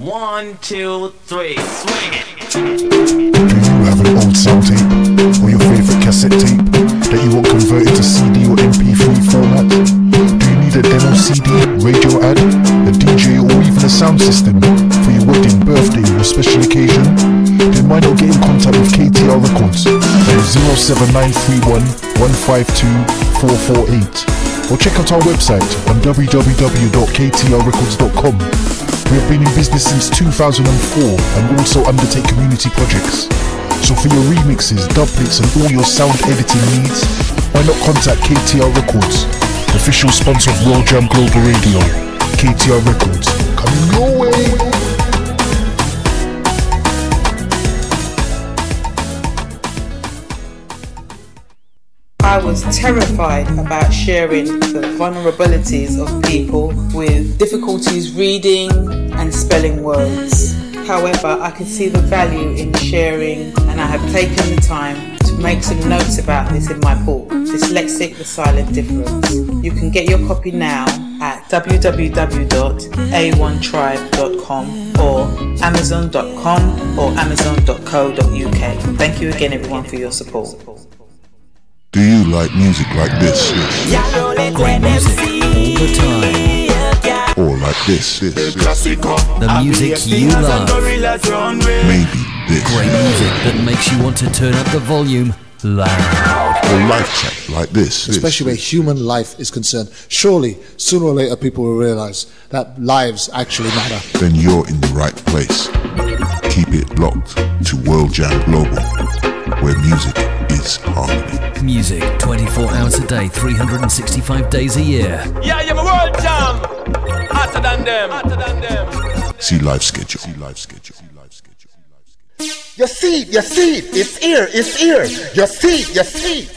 1, 2, 3, swing it. Do you have an old sound tape or your favorite cassette tape that you want converted to CD or MP3 format? Do you need a demo CD, radio ad, a DJ or even a sound system for your wedding, birthday or special occasion? Then why not get in contact with KTR Records on 07931 152 448 or check out our website on www.ktrrecords.com. We have been in business since 2004 and also undertake community projects. So for your remixes, doublets and all your sound editing needs, why not contact KTR Records, official sponsor of World Jam Global Radio. KTR Records, coming your way. I was terrified about sharing the vulnerabilities of people with difficulties reading and spelling words. However, I could see the value in sharing, and I have taken the time to make some notes about this in my book, Dyslexic: The Silent Difference. You can get your copy now at www.a1tribe.com or amazon.com or amazon.co.uk. Thank you again, everyone, for your support. Do you like music like this? Great music all the time. Or like this? The music you love. Maybe this. Great music that makes you want to turn up the volume loud. Or life track like this. Especially where human life is concerned. Surely, sooner or later, people will realize that lives actually matter. Then you're in the right place. Keep it locked to World Jam Global, where music is harmony. Music 24 hours a day, 365 days a year. Yeah, you're my World Jam. Hotter than them. See live schedule. You see, it's here. You see.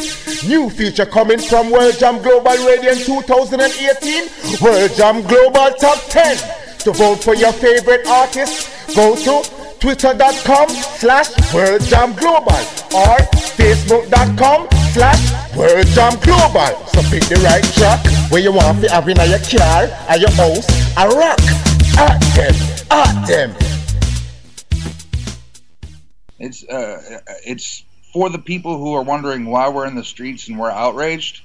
New feature coming from World Jam Global Radio in 2018. World Jam Global Top 10. To vote for your favorite artist, go to twitter.com/World Jam Global or facebook.com/World Jam Global. So pick the right track where you want to have in your car, at your house, a rock. At them. It's for the people who are wondering why we're in the streets and we're outraged.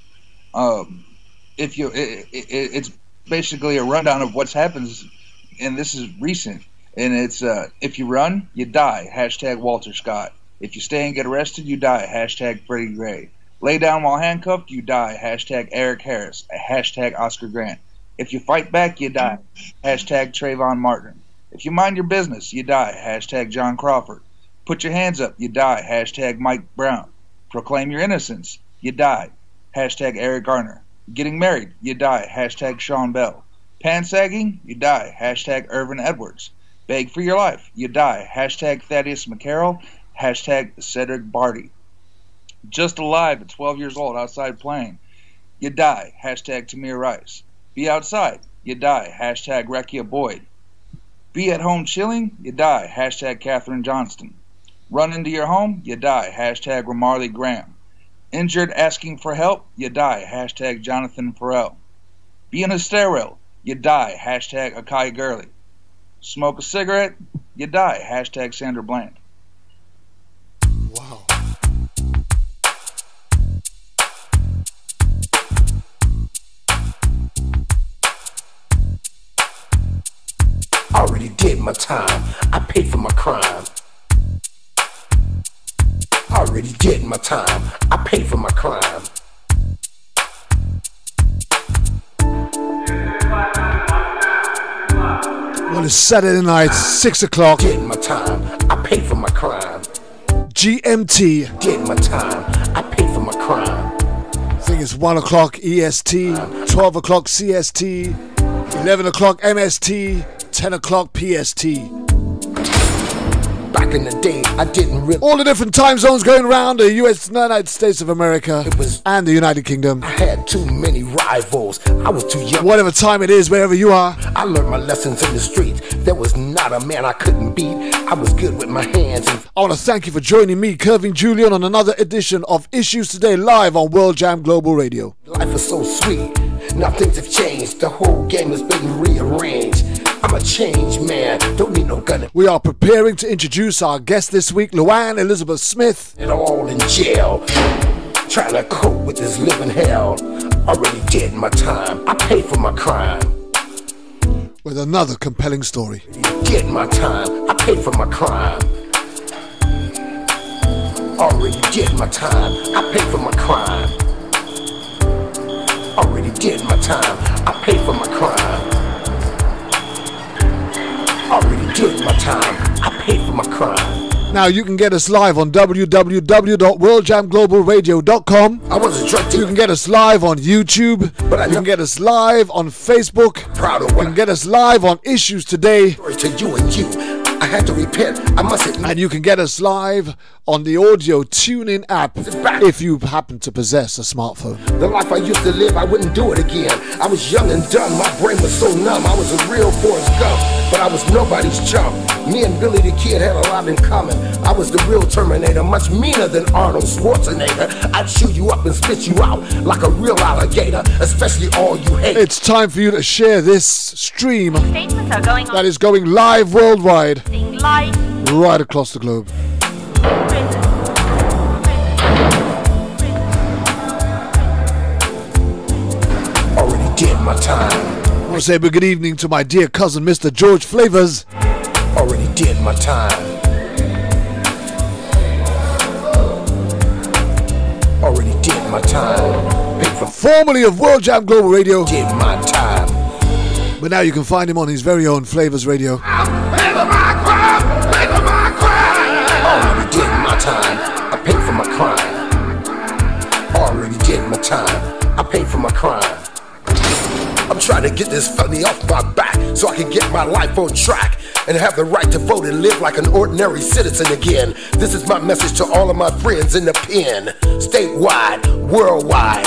It's basically a rundown of what's happened, and this is recent. And it's if you run, you die. #Walter Scott. If you stay and get arrested, you die. #Freddie Gray. Lay down while handcuffed, you die. #Eric Harris. #Oscar Grant. If you fight back, you die. #Trayvon Martin. If you mind your business, you die. #John Crawford. Put your hands up, you die. #Mike Brown. Proclaim your innocence, you die. #Eric Garner. Getting married, you die. #Sean Bell. Pansagging, you die. #Irvin Edwards. Beg for your life, you die. #Thaddeus McCarroll. #Cedric Barty. Just alive at 12 years old outside playing, you die. #Tamir Rice. Be outside, you die. #Rekia Boyd. Be at home chilling, you die. #Katherine Johnston. Run into your home, you die. #Ramarley Graham. Injured asking for help, you die. #Jonathan Farrell. Be in a stairwell, you die. Akai Gurley. Smoke a cigarette, you die. Sandra Bland. Wow. Already did my time, I paid for my crime. Already did my time, I paid for my crime. Well, it's Saturday night, 6 o'clock. Did my time, I paid for my crime. GMT. Did my time, I paid for my crime. I think it's 1 o'clock EST, 12 o'clock CST, 11 o'clock MST, 10 o'clock PST. Back in the day, I didn't really. All the different time zones going around the United States of America and the United Kingdom. I had too many rivals. I was too young. Whatever time it is, wherever you are. I learned my lessons in the streets. There was not a man I couldn't beat. I was good with my hands. I want to thank you for joining me, Kelvin Julian, on another edition of Issues Today, live on World Jam Global Radio. Life is so sweet. Now things have changed. The whole game has been rearranged. I'm a changed man, don't need no gun. We are preparing to introduce our guest this week, Louanne Elizabeth Smith. And all in jail, trying to cope with this living hell. Already did my time, I paid for my crime. With another compelling story. Did my time, I paid for my crime. Already did my time, I paid for my crime. Already did my time, I paid for my crime. Already did my time, I paid for my crime. Now you can get us live on www.worldjamglobalradio.com. I was a drug dealer. You can get us live on YouTube. You can get us live on Facebook. You can get us live on Issues Today. To you and you, I had to repent. I must admit. And you can get us live on the audio TuneIn app if you happen to possess a smartphone. The life I used to live, I wouldn't do it again. I was young and dumb, my brain was so numb. I was a real Forrest Gump, but I was nobody's chump. Me and Billy the Kid had a lot in common. I was the real Terminator, much meaner than Arnold Schwarzenegger. I'd chew you up and spit you out like a real alligator, especially all you hate. It's time for you to share this stream that is going live worldwide, right across the globe. Already did my time. I want to say a good evening to my dear cousin, Mr. George Flavors. Already did my time. Already did my time. Formerly of World Jam Global Radio. Did my time. But now you can find him on his very own Flavors Radio. Already did my time. I paid for my crime. Already did my time. I paid for my crime. I'm trying to get this felony off my back so I can get my life on track and have the right to vote and live like an ordinary citizen again. This is my message to all of my friends in the pen, statewide, worldwide.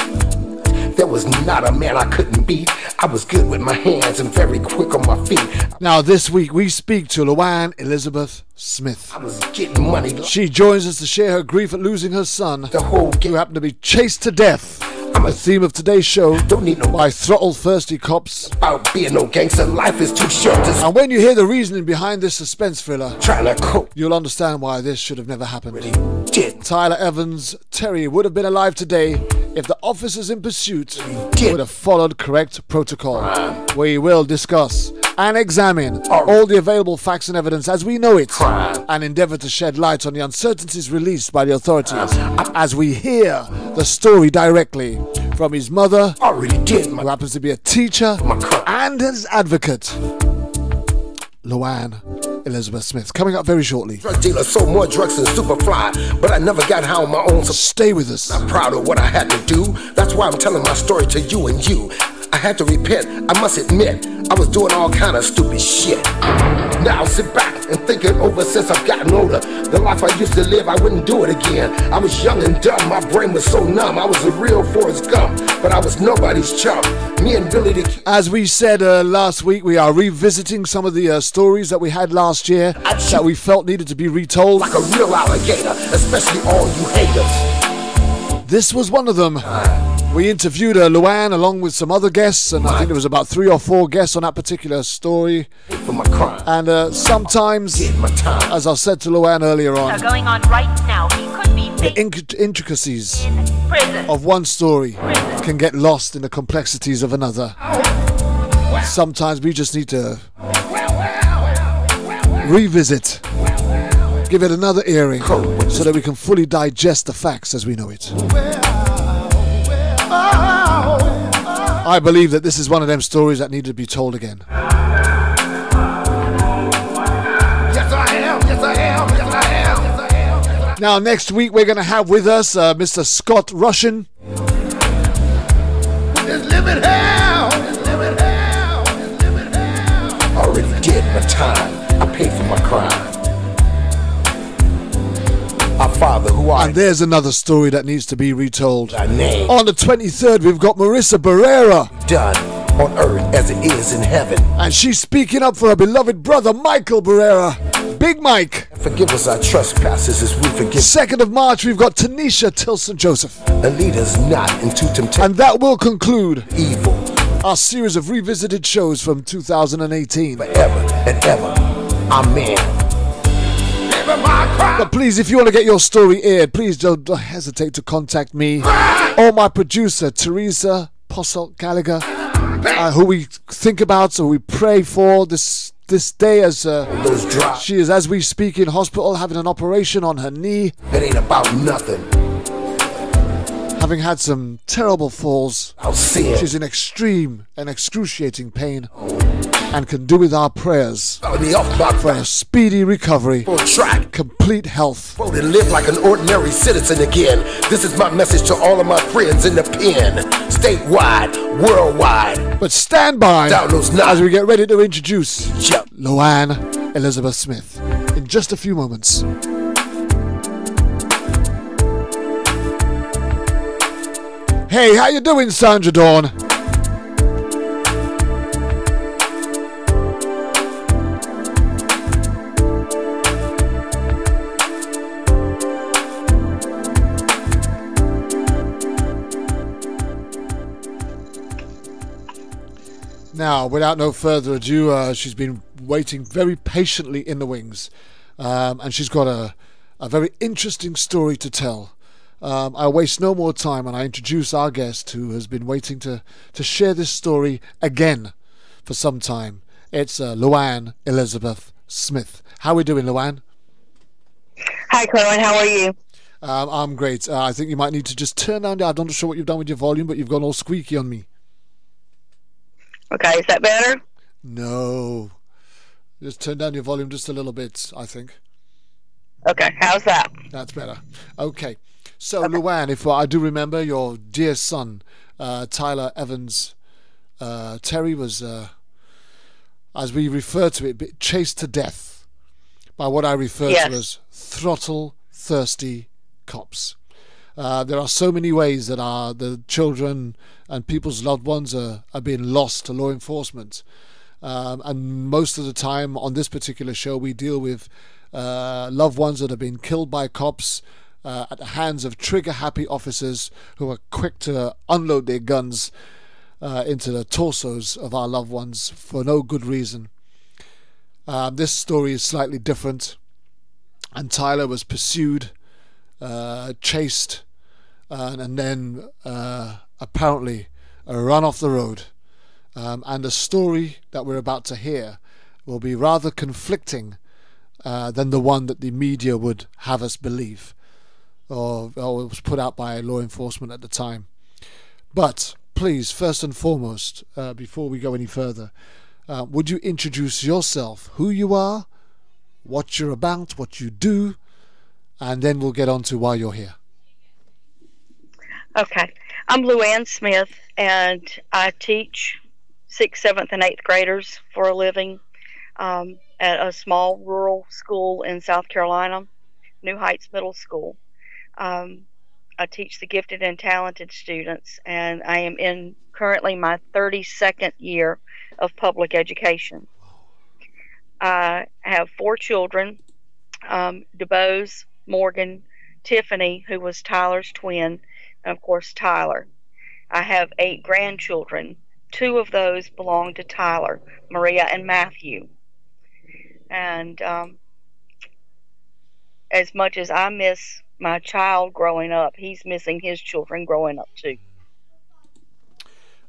There was not a man I couldn't beat. I was good with my hands and very quick on my feet. Now this week we speak to Louanne Elizabeth Smith. I was getting money. She joins us to share her grief at losing her son, who happened to be chased to death. The theme of today's show, don't need no by throttle thirsty cops. About being no gangster, life is too short to... And when you hear the reasoning behind this suspense thriller, trying to cope, you'll understand why this should have never happened. Really did. Tyler Evans, Terry would have been alive today if the officers in pursuit would have followed correct protocol. We will discuss and examine all the available facts and evidence as we know it, and endeavour to shed light on the uncertainties released by the authorities as we hear the story directly from his mother, who happens to be a teacher and his advocate, Louanne Elizabeth Smith. Coming up very shortly. Drug dealer sold more drugs than Superfly, but I never got high on my own. So stay with us. I'm proud of what I had to do. That's why I'm telling my story to you and you. I had to repent, I must admit, I was doing all kind of stupid shit. Now sit back and think it over since I've gotten older. The life I used to live, I wouldn't do it again. I was young and dumb, my brain was so numb. I was a real Forrest Gump, but I was nobody's chump. Me and Billy the Kid. As we said last week, we are revisiting some of the stories that we had last year that we felt needed to be retold. Like a real alligator, especially all you haters. This was one of them. We interviewed Louanne along with some other guests, and I think there was about 3 or 4 guests on that particular story. And sometimes, as I said to Louanne earlier on, going on right now. He could be the intricacies of one story can get lost in the complexities of another. Sometimes we just need to revisit, give it another airing, so that we can fully digest the facts as we know it. I believe that this is one of them stories that need to be told again. Yes, I am. Yes, I am. Yes, I am. Yes, I am. Now, next week we're going to have with us Mr. Scott Russian. It's living hell. It's living hell. It's living hell. Already did my time. I paid for my crime. Our Father who art. And there's another story that needs to be retold. Thy name. On the 23rd, we've got Marissa Barrera. Done on earth as it is in heaven. And she's speaking up for her beloved brother, Michael Barrera. Big Mike. Forgive us our trespasses as we forgive. 2nd of March, we've got Tanisha Tilson Joseph. And lead us not into temptation. And that will conclude evil. our series of revisited shows from 2018. Forever and ever, amen. But please, if you want to get your story aired, please don't hesitate to contact me or my producer, Teresa Posselt Gallagher, who we think about, so we pray for this day, as she is, as we speak, in hospital having an operation on her knee. It ain't about nothing. Having had some terrible falls, I'll see it. she's in extreme and excruciating pain and can do with our prayers for a speedy recovery, complete health. To live like an ordinary citizen again. This is my message to all of my friends in the pen, statewide, worldwide. But stand by as we get ready to introduce Louanne Elizabeth Smith in just a few moments. Hey, how you doing, Sandra Dawn? Now, without no further ado, she's been waiting very patiently in the wings, and she's got a very interesting story to tell. I waste no more time and I introduce our guest, who has been waiting to share this story again for some time. It's Louanne Elizabeth Smith. How are we doing, Louanne? Hi, Colin. How are you? I'm great. I think you might need to just turn down. I'm not sure what you've done with your volume, but you've gone all squeaky on me. Okay, is that better? No. Just turn down your volume just a little bit, I think. Okay, how's that? That's better. Okay. So, okay. Louanne, if I do remember, your dear son, Tyler Evans Terry, was, as we refer to it, chased to death by what I refer to as throttle-thirsty cops. There are so many ways that the children and people's loved ones are being lost to law enforcement. And most of the time on this particular show, we deal with loved ones that have been killed by cops at the hands of trigger-happy officers who are quick to unload their guns into the torsos of our loved ones for no good reason. This story is slightly different, and Tyler was pursued, chased, and then apparently run off the road. And the story that we're about to hear will be rather conflicting than the one that the media would have us believe, or it was put out by law enforcement at the time. But please, first and foremost, before we go any further, would you introduce yourself, who you are, what you're about, what you do, and then we'll get on to why you're here. Okay. I'm Louanne Smith, and I teach 6th, 7th, and 8th graders for a living at a small rural school in South Carolina, New Heights Middle School. I teach the gifted and talented students, and I am in currently my 32nd year of public education. I have 4 children, DeBose, Morgan, Tiffany, who was Tyler's twin, and of course Tyler. I have 8 grandchildren. 2 of those belong to Tyler, Maria and Matthew. And as much as I miss my child growing up, he's missing his children growing up too.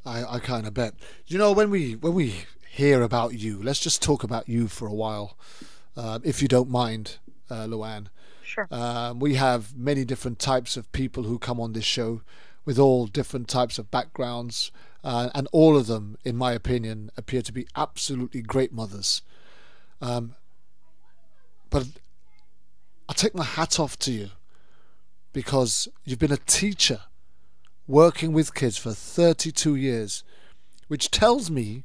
I kind of bet. You know, when we hear about you, let's just talk about you for a while, if you don't mind, Louanne. Sure. We have many different types of people who come on this show with all different types of backgrounds, and all of them, in my opinion, appear to be absolutely great mothers. But I take my hat off to you, because you've been a teacher working with kids for 32 years, which tells me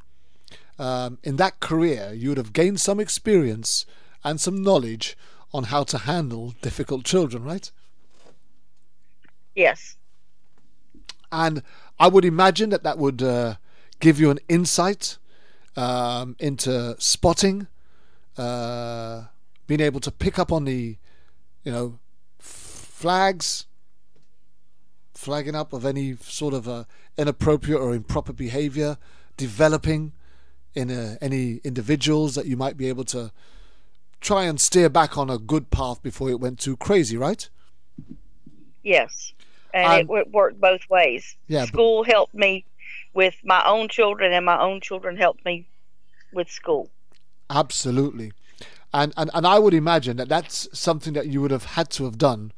in that career you would have gained some experience and some knowledge on how to handle difficult children, right? Yes. And I would imagine that would give you an insight into spotting, being able to pick up on the, flagging up of any sort of inappropriate or improper behavior developing in any individuals that you might be able to try and steer back on a good path before it went too crazy, right? Yes. And it worked both ways. Yeah, school helped me with my own children, and my own children helped me with school. Absolutely. And I would imagine that that's something that you would have had to have done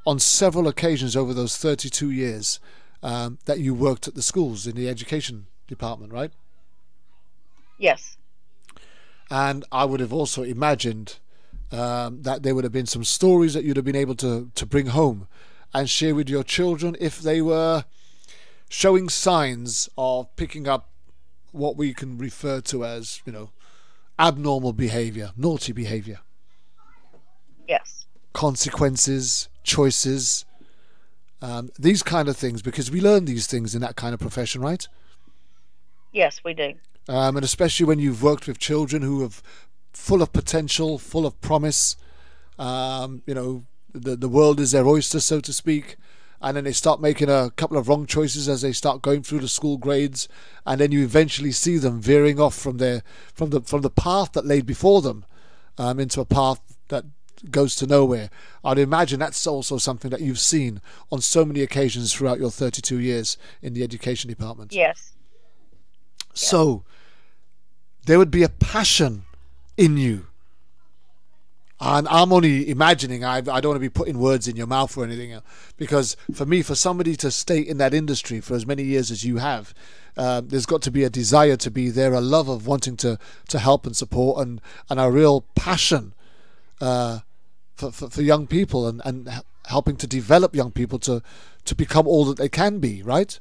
on several occasions over those 32 years that you worked at the schools in the education department, right? Yes. And I would have also imagined that there would have been some stories that you'd have been able to bring home and share with your children if they were showing signs of picking up what we can refer to as, abnormal behavior, naughty behavior. Yes. Consequences, choices, these kind of things, because we learn these things in that kind of profession, right? Yes, we do. And especially when you've worked with children who are full of potential, full of promise, the world is their oyster, so to speak, and then they start making a couple of wrong choices as they start going through the school grades, and then you eventually see them veering off from the path that laid before them into a path that goes to nowhere. I'd imagine that's also something that you've seen on so many occasions throughout your 32 years in the education department. Yes. So there would be a passion in you. And I'm only imagining, I don't want to be putting words in your mouth or anything, because for me, for somebody to stay in that industry for as many years as you have, there's got to be a desire to be there, a love of wanting to help and support, and a real passion for young people and helping to develop young people to become all that they can be, right?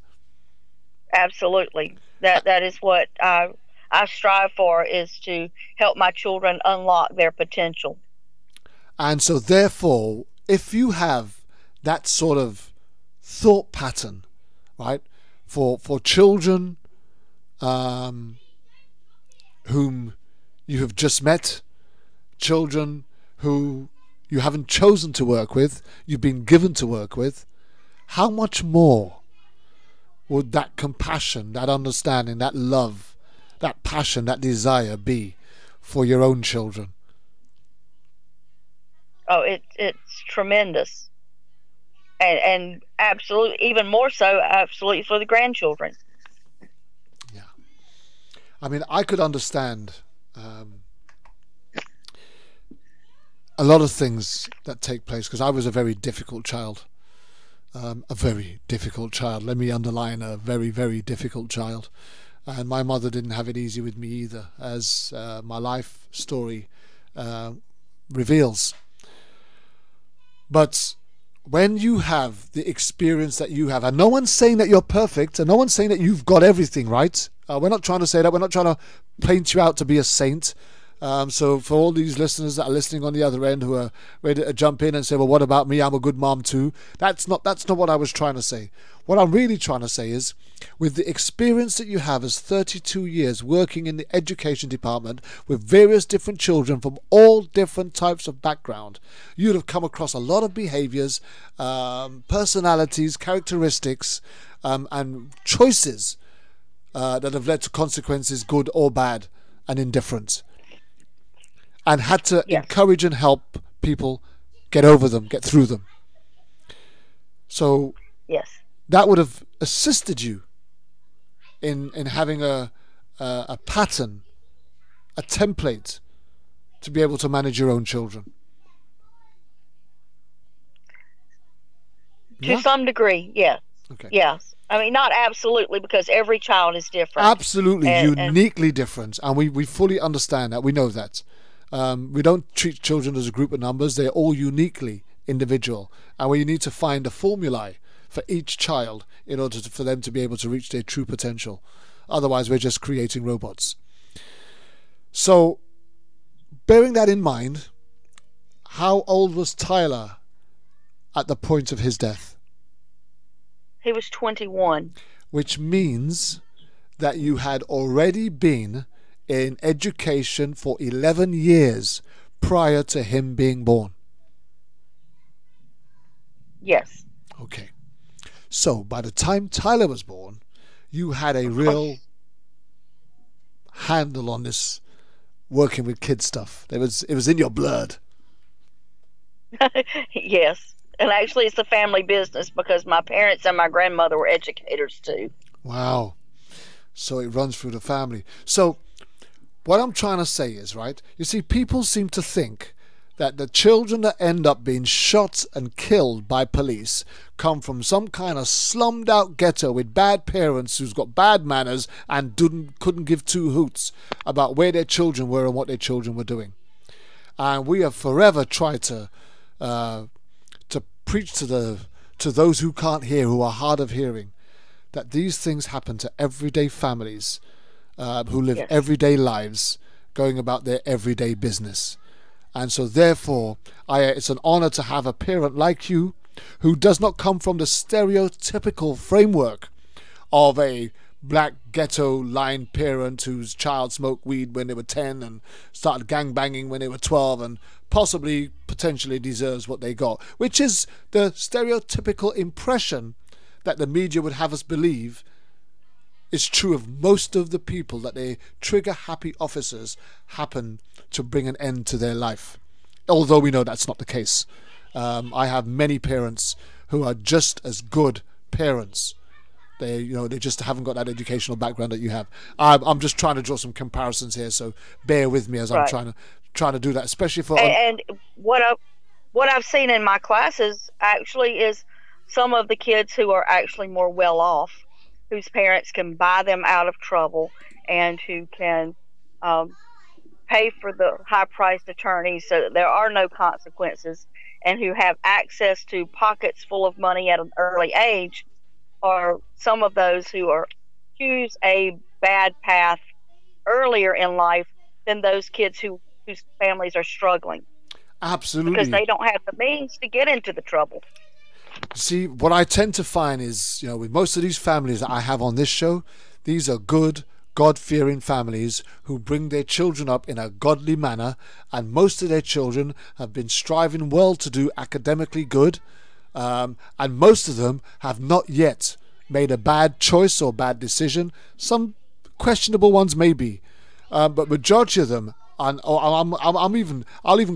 Absolutely. That is what I strive for, is to help my children unlock their potential. And so therefore, if you have that sort of thought pattern, right, for children whom you have just met, children who you haven't chosen to work with, you've been given to work with, how much more would that compassion, that understanding, that love, that passion, that desire be for your own children? Oh, it's tremendous, and absolutely, even more so, absolutely for the grandchildren. Yeah, I mean, I could understand a lot of things that take place, because I was a very difficult child. A very difficult child. Let me underline, a very, very difficult child. And my mother didn't have it easy with me either, as my life story reveals. But when you have the experience that you have, and no one's saying that you're perfect, and no one's saying that you've got everything right. We're not trying to say that. We're not trying to paint you out to be a saint. So for all these listeners that are listening on the other end who are ready to jump in and say, well, what about me? I'm a good mom too. That's not what I was trying to say. What I'm really trying to say is, with the experience that you have as 32 years working in the education department with various different children from all different types of background, you'd have come across a lot of behaviors, personalities, characteristics, and choices that have led to consequences, good or bad, and indifferent. And had to encourage and help people get over them, get through them. So yes, that would have assisted you in having a pattern, a template to be able to manage your own children. To some degree, yes. Okay. Yes. I mean, not absolutely, because every child is different. Absolutely, uniquely different. And we fully understand that. We know that. We don't treat children as a group of numbers. They're all uniquely individual. And we need to find a formulae for each child in order for them to be able to reach their true potential. Otherwise, we're just creating robots. So, bearing that in mind, how old was Tyler at the point of his death? He was 21. Which means that you had already been in education for 11 years prior to him being born. Yes. Okay. So by the time Tyler was born, you had a real handle on this working with kids stuff. It was in your blood. Yes. And actually, it's a family business because my parents and my grandmother were educators too. Wow. So it runs through the family. So what I'm trying to say is, right, you see, people seem to think that the children that end up being shot and killed by police come from some kind of slummed out ghetto with bad parents who's got bad manners and couldn't give two hoots about where their children were and what their children were doing. And we have forever tried to preach to those who can't hear, who are hard of hearing, that these things happen to everyday families who live everyday lives, going about their everyday business. And so therefore, it's an honor to have a parent like you who does not come from the stereotypical framework of a black ghetto line parent whose child smoked weed when they were 10 and started gangbanging when they were 12 and potentially deserves what they got, which is the stereotypical impression that the media would have us believe is true of most of the people that they trigger happy officers happen to bring an end to their life. Although we know that's not the case. I have many parents who are just as good parents. They just haven't got that educational background that you have. I'm just trying to draw some comparisons here, so bear with me as I'm trying to do that, especially for. And what I've seen in my classes actually is some of the kids who are actually more well off, whose parents can buy them out of trouble and who can pay for the high-priced attorneys so that there are no consequences, and who have access to pockets full of money at an early age, are some of those who choose a bad path earlier in life than those kids whose families are struggling. Absolutely. Because they don't have the means to get into the trouble. See, what I tend to find is, with most of these families that I have on this show, these are good, God-fearing families who bring their children up in a godly manner, and most of their children have been striving well to do academically good, and most of them have not yet made a bad choice or bad decision. Some questionable ones maybe, but majority of them, and I'll even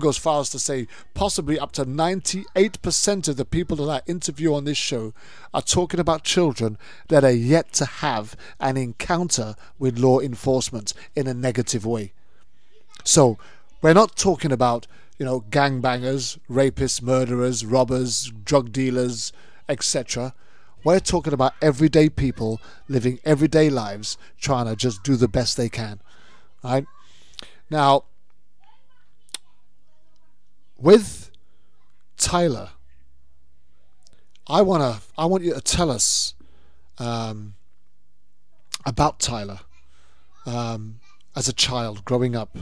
go as far as to say possibly up to 98% of the people that I interview on this show are talking about children that are yet to have an encounter with law enforcement in a negative way. So we're not talking about gangbangers, rapists, murderers, robbers, drug dealers, etc. We're talking about everyday people living everyday lives, trying to just do the best they can, right? Now, with Tyler, I want you to tell us about Tyler as a child growing up.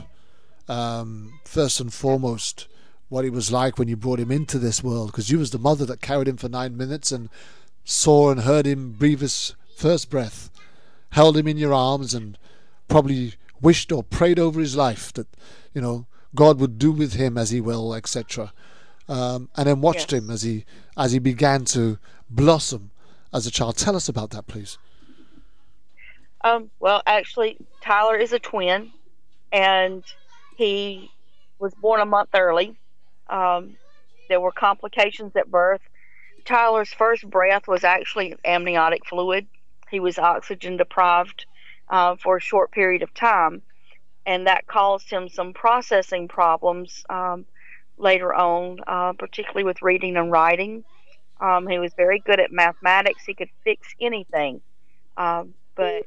First and foremost, what he was like when you brought him into this world, because you was the mother that carried him for 9 minutes and saw and heard him breathe his first breath, held him in your arms, and probably wished or prayed over his life that God would do with him as he will, etc. And then watched him as he began to blossom as a child. Tell us about that, please. Well, actually, Tyler is a twin, and he was born a month early. There were complications at birth. Tyler's first breath was actually amniotic fluid. He was oxygen deprived for a short period of time, and that caused him some processing problems later on, particularly with reading and writing. He was very good at mathematics. He could fix anything, but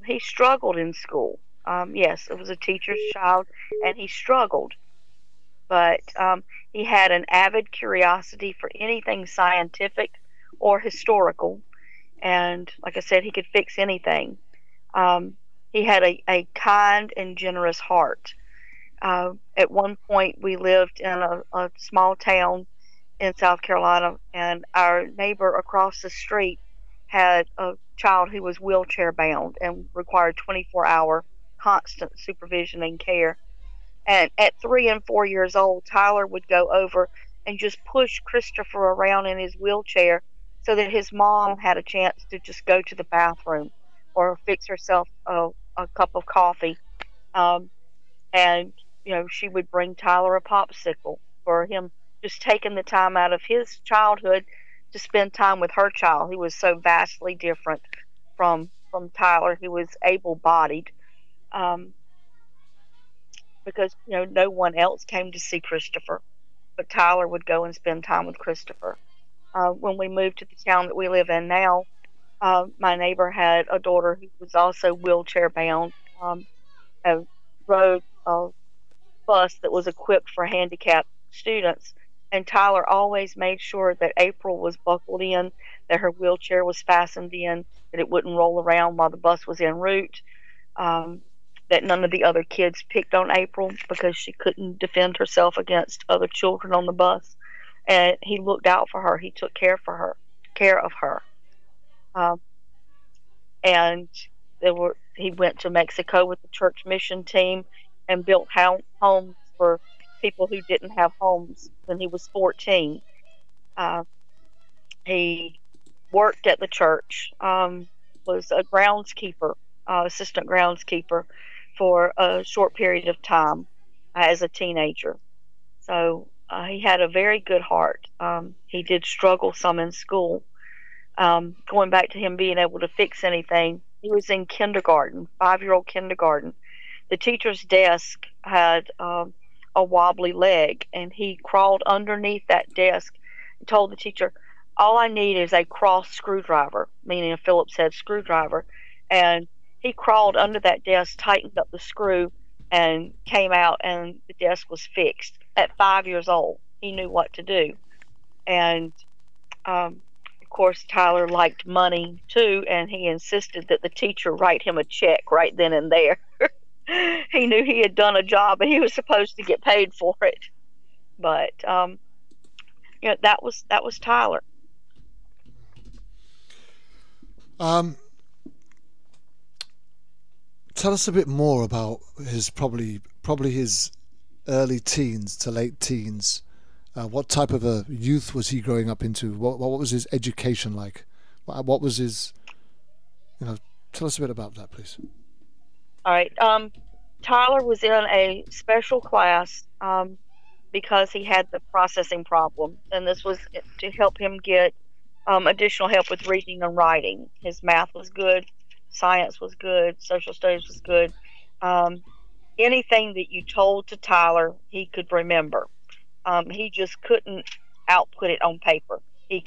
he struggled in school. Yes, it was a teacher's child, and he struggled, but he had an avid curiosity for anything scientific or historical, and like I said, he could fix anything. He had a kind and generous heart. At one point, we lived in a small town in South Carolina, and our neighbor across the street had a child who was wheelchair bound and required 24-hour constant supervision and care. And at 3 and 4 years old, Tyler would go over and just push Christopher around in his wheelchair so that his mom had a chance to just go to the bathroom or fix herself a cup of coffee. Um, and, she would bring Tyler a popsicle for him, just taking the time out of his childhood to spend time with her child, who was so vastly different from Tyler, who was able-bodied, because no one else came to see Christopher, but Tyler would go and spend time with Christopher. When we moved to the town that we live in now, my neighbor had a daughter who was also wheelchair-bound, and rode a bus that was equipped for handicapped students. And Tyler always made sure that April was buckled in, that her wheelchair was fastened in, that it wouldn't roll around while the bus was en route, that none of the other kids picked on April because she couldn't defend herself against other children on the bus. And he looked out for her. He took care of her. And he went to Mexico with the church mission team and built homes for people who didn't have homes when he was 14. He worked at the church, was a groundskeeper, assistant groundskeeper for a short period of time as a teenager. So he had a very good heart. He did struggle some in school. Going back to him being able to fix anything, he was in kindergarten, 5-year-old kindergarten. The teacher's desk had a wobbly leg, and he crawled underneath that desk and told the teacher, "All I need is a cross screwdriver," meaning a Phillips head screwdriver. And he crawled under that desk, tightened up the screw, and came out, and the desk was fixed. At 5 years old, he knew what to do. And of course, Tyler liked money too, and he insisted that the teacher write him a check right then and there. He knew he had done a job and he was supposed to get paid for it. But that was Tyler. Tell us a bit more about his probably his early teens to late teens. What type of a youth was he growing up into? What was his education like? What was his, tell us a bit about that, please. All right. Tyler was in a special class because he had the processing problem, and this was to help him get additional help with reading and writing. His math was good, science was good, social studies was good. Anything that you told to Tyler, he could remember. He just couldn't output it on paper. He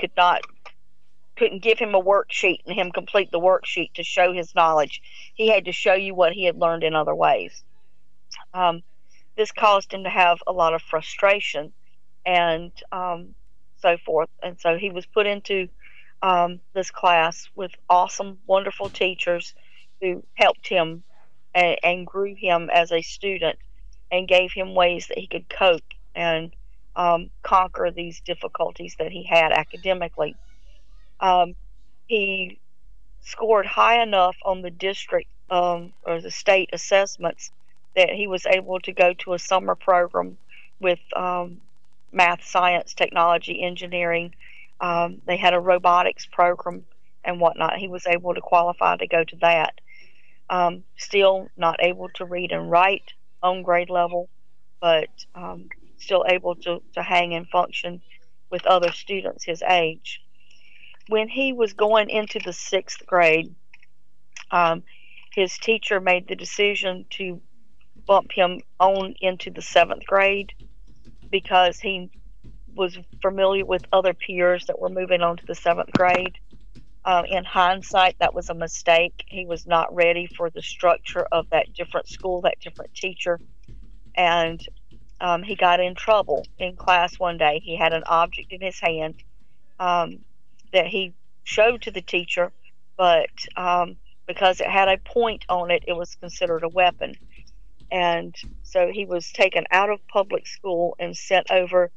couldn't give him a worksheet and him complete the worksheet to show his knowledge. He had to show you what he had learned in other ways. This caused him to have a lot of frustration and so forth. And so he was put into this class with awesome, wonderful teachers who helped him and grew him as a student and gave him ways that he could cope and conquer these difficulties that he had academically. He scored high enough on the district or the state assessments that he was able to go to a summer program with math, science, technology, engineering. They had a robotics program and whatnot. He was able to qualify to go to that. Still not able to read and write on grade level, but still able to hang and function with other students his age. When he was going into the 6th grade, his teacher made the decision to bump him on into the 7th grade because he was familiar with other peers that were moving on to the 7th grade. In hindsight, that was a mistake. He was not ready for the structure of that different school, that different teacher. And he got in trouble in class one day. He had an object in his hand that he showed to the teacher, but because it had a point on it, it was considered a weapon. And so he was taken out of public school and sent over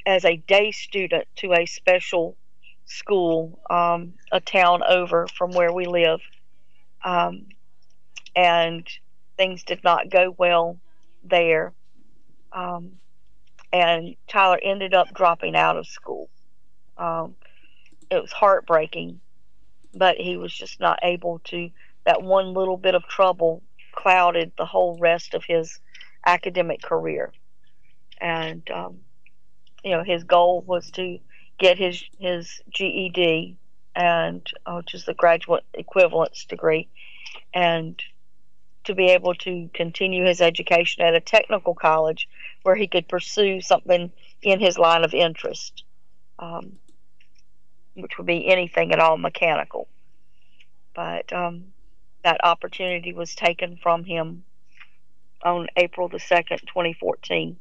as a day student to a special school, a town over from where we live. And things did not go well there. And Tyler ended up dropping out of school. it was heartbreaking, but he was just not able to. That one little bit of trouble clouded the whole rest of his academic career. And his goal was to get his GED, and which is the graduate equivalence degree, and to be able to continue his education at a technical college where he could pursue something in his line of interest, which would be anything at all mechanical. But that opportunity was taken from him on April the 2nd, 2014.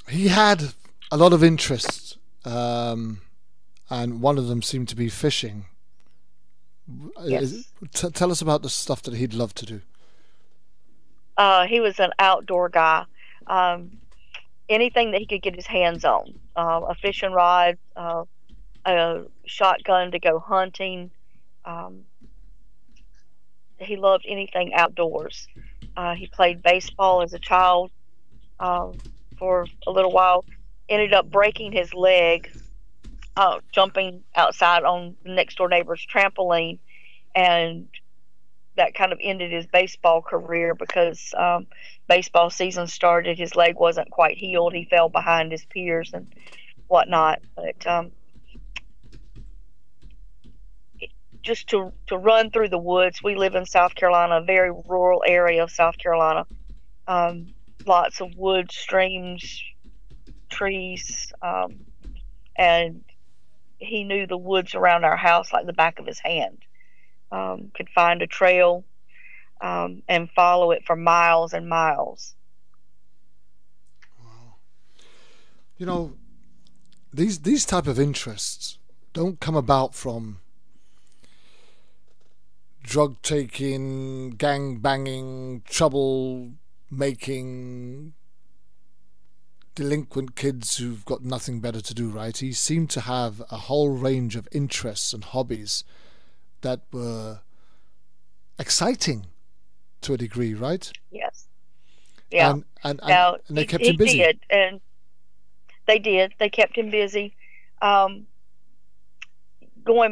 He had a lot of interests, and one of them seemed to be fishing. Yes. Tell us about the stuff that he'd love to do. He was an outdoor guy. Anything that he could get his hands on. A fishing rod, a shotgun to go hunting. He loved anything outdoors. He played baseball as a child for a little while. Ended up breaking his leg jumping outside on the next door neighbor's trampoline, and that kind of ended his baseball career because baseball season started. His leg wasn't quite healed. He fell behind his peers and whatnot. But just to run through the woods. We live in South Carolina, a very rural area of South Carolina. Lots of woods, streams, trees, and he knew the woods around our house like the back of his hand. Could find a trail and follow it for miles and miles. Wow. You know, these type of interests don't come about from drug taking, gang banging, trouble making, delinquent kids who've got nothing better to do, right? He seemed to have a whole range of interests and hobbies that were exciting to a degree, right? Yes. Yeah. And they kept him busy. They did. They kept him busy. Going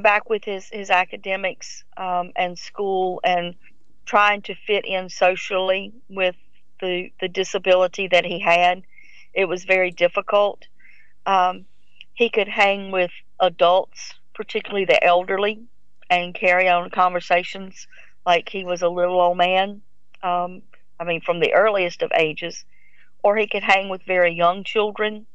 back with his academics and school and trying to fit in socially with the disability that he had, it was very difficult. He could hang with adults, particularly the elderly, and carry on conversations like he was a little old man. From the earliest of ages. Or he could hang with very young children.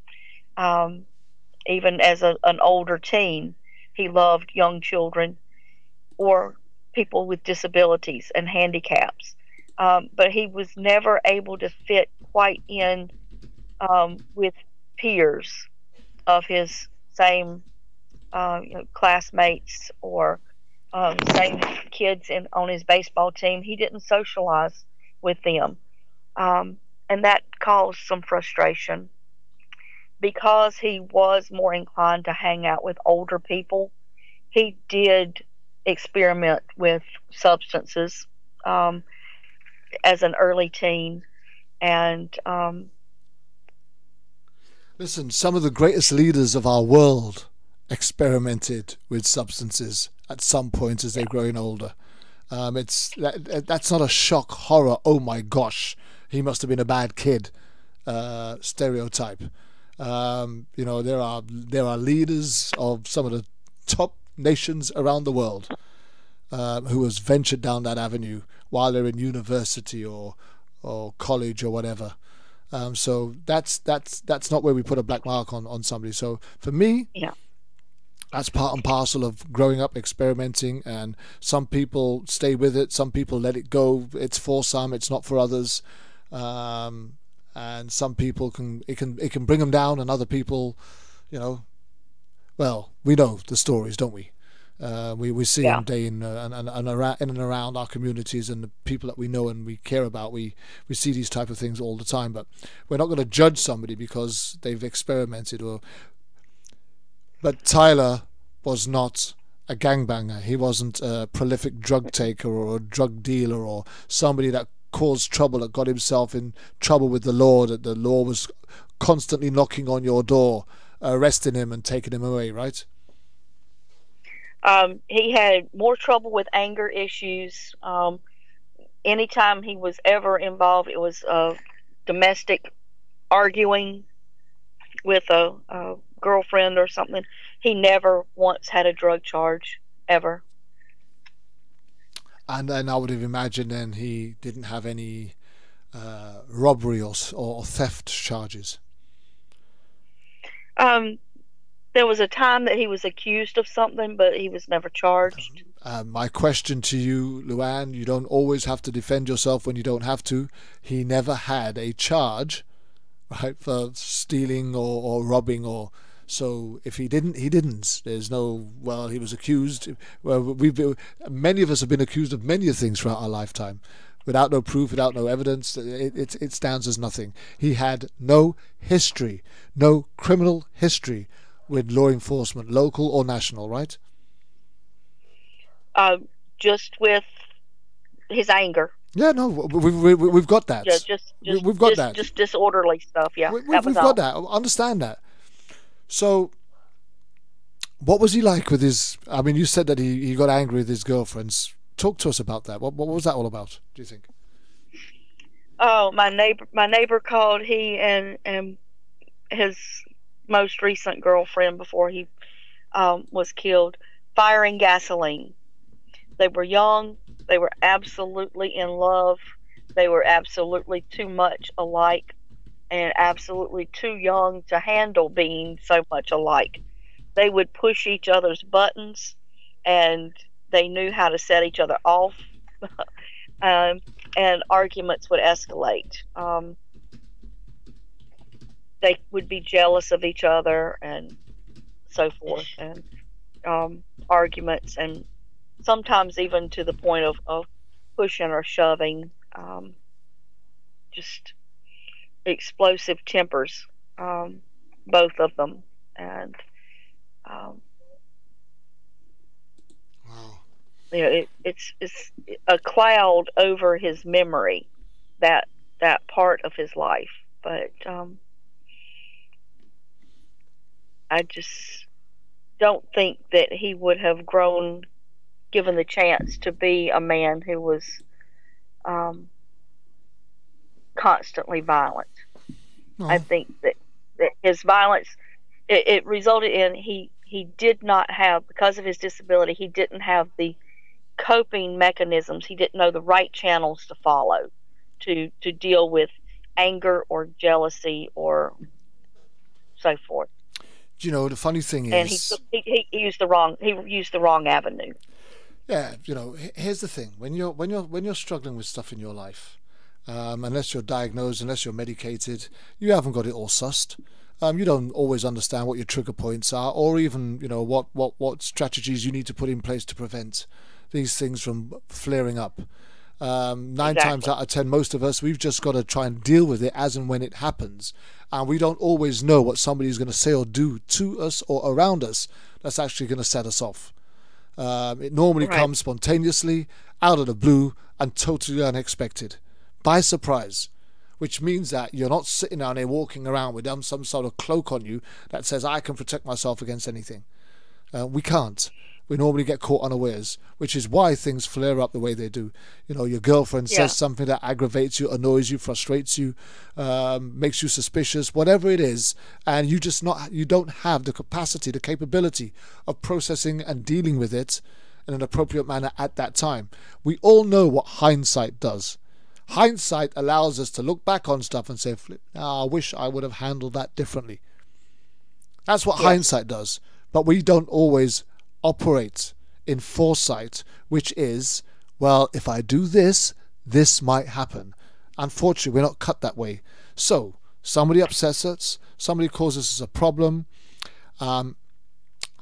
Even as an older teen, he loved young children or people with disabilities and handicaps. But he was never able to fit quite in with peers of his same classmates or same kids on his baseball team. He didn't socialize with them, and that caused some frustration because he was more inclined to hang out with older people. He did experiment with substances as an early teen, and listen, some of the greatest leaders of our world experimented with substances at some point as they're growing older. That's not a shock horror, oh my gosh, he must have been a bad kid stereotype. There are leaders of some of the top nations around the world who has ventured down that avenue while they're in university or college or whatever. So that's not where we put a black mark on somebody. So for me, that's part and parcel of growing up, experimenting, and some people stay with it, some people let it go. It's for some, it's not for others, and some people it can bring them down, and other people, well, we know the stories, don't we? We see them day in and around our communities and the people that we know and we care about. We see these type of things all the time, but we're not going to judge somebody because they've experimented. But Tyler was not a gangbanger. He wasn't a prolific drug taker or a drug dealer or somebody that caused trouble, that got himself in trouble with the law, that the law was constantly knocking on your door arresting him and taking him away, right? He had more trouble with anger issues. Anytime he was ever involved, it was domestic arguing with a girlfriend or something. He never once had a drug charge, ever. And then I would have imagined then he didn't have any robbery or theft charges. There was a time that he was accused of something, but he was never charged. My question to you, Louanne, you don't always have to defend yourself when you don't have to. He never had a charge, right, for stealing or robbing or... So if he didn't, he didn't. There's no, well, he was accused. Well, many of us have been accused of many things throughout our lifetime. Without no proof, without no evidence, it stands as nothing. He had no history, no criminal history with law enforcement, local or national, right? Just with his anger. Yeah, no, we've got that. Yeah, we've got that. Just disorderly stuff. Yeah, we've got that. I understand that. So, what was he like with his? I mean, you said that he got angry with his girlfriends. Talk to us about that. What was that all about? Do you think? Oh, my neighbor called he and his most recent girlfriend before he was killed, firing gasoline. They were young. They were absolutely in love. They were absolutely too much alike and absolutely too young to handle being so much alike. They would push each other's buttons, and they knew how to set each other off, and arguments would escalate. They would be jealous of each other and so forth, and arguments, and sometimes even to the point of pushing or shoving, just explosive tempers, both of them. And wow. You know, it's a cloud over his memory, that part of his life. But I just don't think that he would have grown, given the chance to be a man who was constantly violent. Oh. I think that his violence, it resulted in he did not have, because of his disability, he didn't have the coping mechanisms. He didn't know the right channels to follow to deal with anger or jealousy or so forth. Do you know, the funny thing is, and he used the wrong avenue. Yeah, you know, here's the thing: when you're struggling with stuff in your life, unless you're diagnosed, unless you're medicated, you haven't got it all sussed. You don't always understand what your trigger points are, or even, you know, what strategies you need to put in place to prevent these things from flaring up. 9 times out of 10, most of us, we've just got to try and deal with it as and when it happens, and we don't always know what somebody's going to say or do to us or around us that's actually going to set us off. It normally comes spontaneously, out of the blue, and totally unexpected, by surprise, which means that you're not sitting down there walking around with some sort of cloak on you that says, I can protect myself against anything. We can't. We normally get caught unawares, which is why things flare up the way they do. You know, your girlfriend says something that aggravates you, annoys you, frustrates you, makes you suspicious, whatever it is, and you don't have the capacity, the capability of processing and dealing with it in an appropriate manner at that time. We all know what hindsight does. Hindsight allows us to look back on stuff and say, I wish I would have handled that differently. That's what hindsight does. But we don't always operate in foresight, which is, well, if I do this, this might happen. Unfortunately, we're not cut that way. So somebody upsets us, somebody causes us a problem,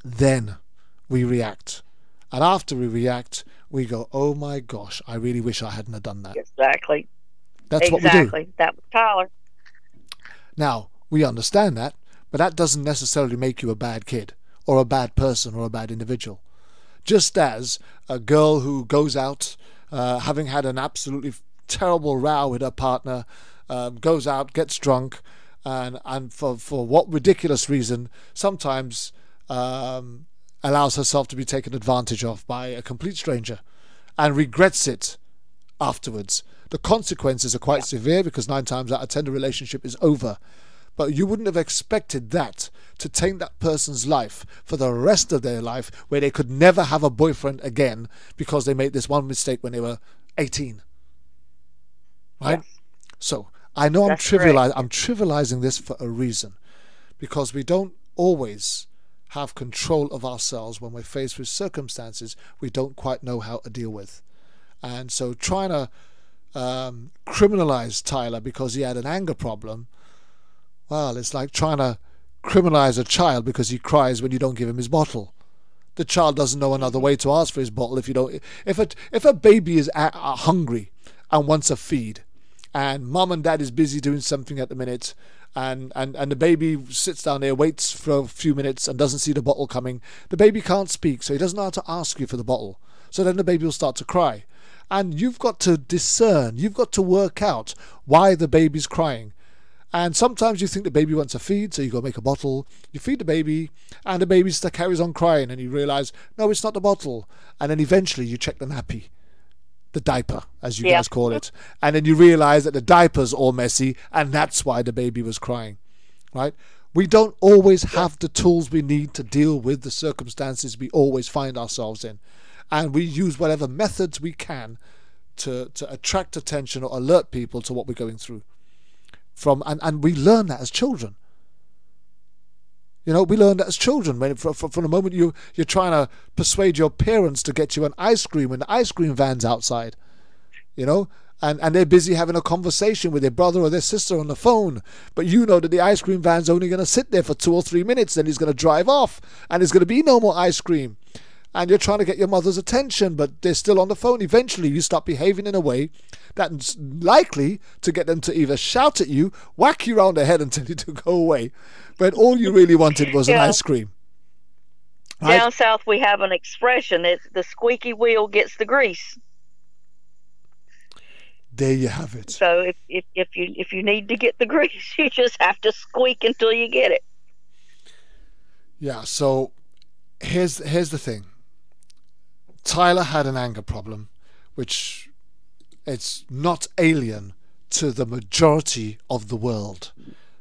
then we react. And after we react, we go, oh my gosh, I really wish I hadn't have done that. Exactly. That's what we do. That was Tyler. Now, we understand that, but that doesn't necessarily make you a bad kid, or a bad person, or a bad individual. Just as a girl who goes out, having had an absolutely terrible row with her partner, goes out, gets drunk, and for what ridiculous reason, sometimes allows herself to be taken advantage of by a complete stranger and regrets it afterwards. The consequences are quite severe because 9 times out of 10 the relationship is over. But you wouldn't have expected that to taint that person's life for the rest of their life, where they could never have a boyfriend again because they made this one mistake when they were 18. Right? Yes. So I know I'm trivializing this for a reason, because we don't always have control of ourselves when we're faced with circumstances we don't quite know how to deal with. And so trying to criminalize Tyler because he had an anger problem, well, it's like trying to criminalize a child because he cries when you don't give him his bottle. The child doesn't know another way to ask for his bottle if you don't. If a baby is hungry and wants a feed, and mum and dad is busy doing something at the minute, and the baby sits down there, waits for a few minutes and doesn't see the bottle coming, the baby can't speak, so he doesn't know how to ask you for the bottle. So then the baby will start to cry. And you've got to discern, you've got to work out why the baby's crying. And sometimes you think the baby wants a feed, so you go make a bottle, you feed the baby, and the baby still carries on crying, and you realise, no, it's not the bottle. And then eventually you check the nappy, the diaper, as you guys call it. And then you realise that the diaper's all messy, and that's why the baby was crying, right? We don't always have the tools we need to deal with the circumstances we always find ourselves in. And we use whatever methods we can to attract attention or alert people to what we're going through. And we learn that as children. You know, we learn that as children. When from the moment you're trying to persuade your parents to get you an ice cream when the ice cream van's outside, you know, and they're busy having a conversation with their brother or their sister on the phone, but you know that the ice cream van's only going to sit there for 2 or 3 minutes, then he's going to drive off, and there's going to be no more ice cream. And you're trying to get your mother's attention, but they're still on the phone. Eventually, you start behaving in a way that's likely to get them to either shout at you, whack you round the head and tell you to go away, but all you really wanted was an ice cream. Right? Down south, we have an expression that the squeaky wheel gets the grease. There you have it. So if you need to get the grease, you just have to squeak until you get it. Yeah. So here's the thing. Tyler had an anger problem, which it's not alien to the majority of the world.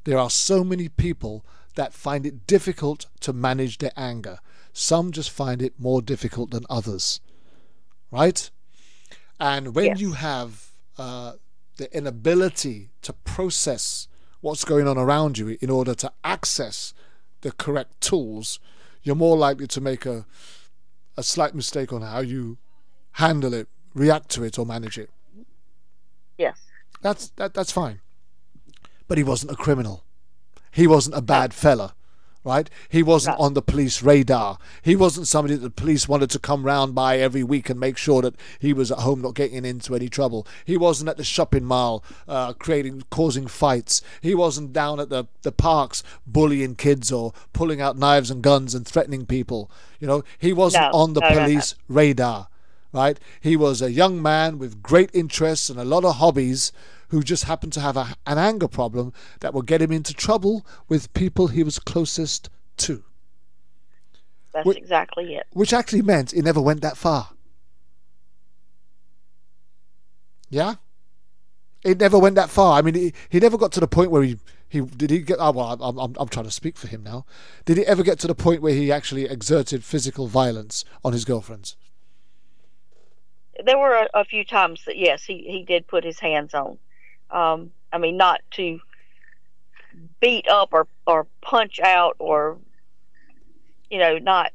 There are so many people that find it difficult to manage their anger. Some just find it more difficult than others, right? And when you have the inability to process what's going on around you in order to access the correct tools, you're more likely to make a slight mistake on how you handle it, react to it, or manage it. Yes. That's fine. But he wasn't a criminal. He wasn't a bad fella, right? He wasn't on the police radar. He wasn't somebody that the police wanted to come round by every week and make sure that he was at home, not getting into any trouble. He wasn't at the shopping mall causing fights. He wasn't down at the parks bullying kids or pulling out knives and guns and threatening people. You know, he wasn't on the police radar, right? He was a young man with great interests and a lot of hobbies who just happened to have an anger problem that would get him into trouble with people he was closest to. That's exactly it. Which actually meant he never went that far. Yeah? It never went that far. I mean, he never got to the point where he did he get... Oh, well, I'm trying to speak for him now. Did he ever get to the point where he actually exerted physical violence on his girlfriends? There were a few times that, yes, he did put his hands on. I mean, not to beat up or punch out or, you know, not.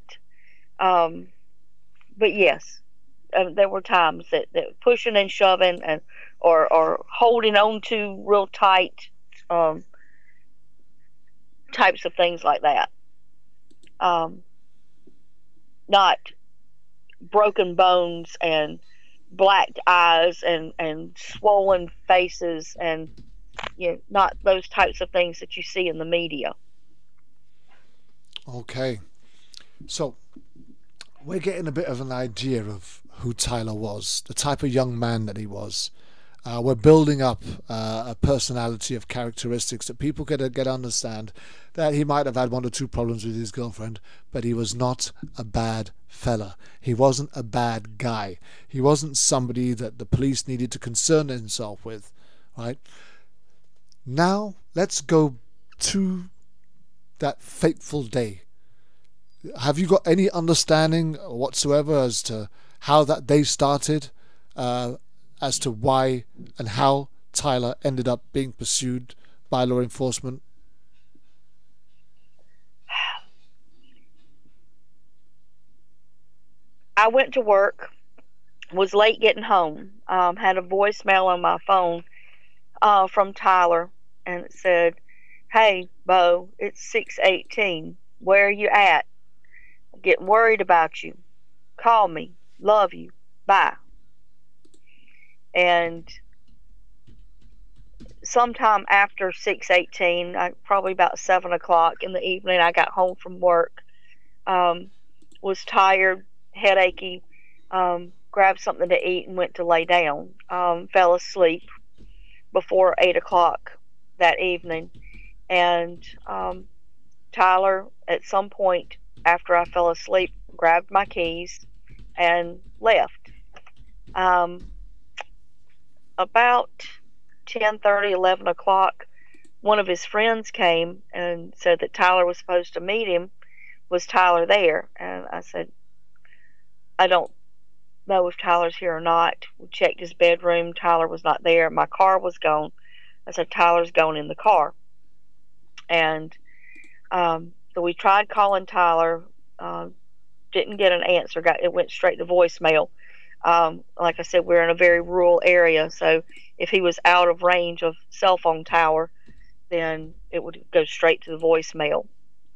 But yes, there were times that pushing and shoving and or holding on to real tight types of things like that. Not broken bones and black eyes and swollen faces and, you know, not those types of things that you see in the media. Okay, so we're getting a bit of an idea of who Tyler was, the type of young man that he was, We're building up a personality of characteristics that people get to understand that he might have had one or two problems with his girlfriend, but he was not a bad fella. He wasn't a bad guy. He wasn't somebody that the police needed to concern themselves with, right? Now, let's go to that fateful day. Have you got any understanding whatsoever as to how that day started, as to why and how Tyler ended up being pursued by law enforcement? I went to work, was late getting home, had a voicemail on my phone from Tyler, and it said, "Hey, Bo, it's 6:18. Where are you at? I'm getting worried about you. Call me. Love you. Bye." And sometime after 6:18, probably about 7 o'clock in the evening, I got home from work, was tired, headachy, grabbed something to eat and went to lay down. Fell asleep before 8 o'clock that evening. And Tyler, at some point after I fell asleep, grabbed my keys and left. About 10:30, 11 o'clock, one of his friends came and said that Tyler was supposed to meet him. Was Tyler there? And I said, "I don't know if Tyler's here or not." We checked his bedroom. Tyler was not there. My car was gone. I said, "Tyler's gone in the car." And so we tried calling Tyler. Didn't get an answer. It went straight to voicemail. Like I said, we're in a very rural area, so if he was out of range of cell phone tower, then it would go straight to the voicemail.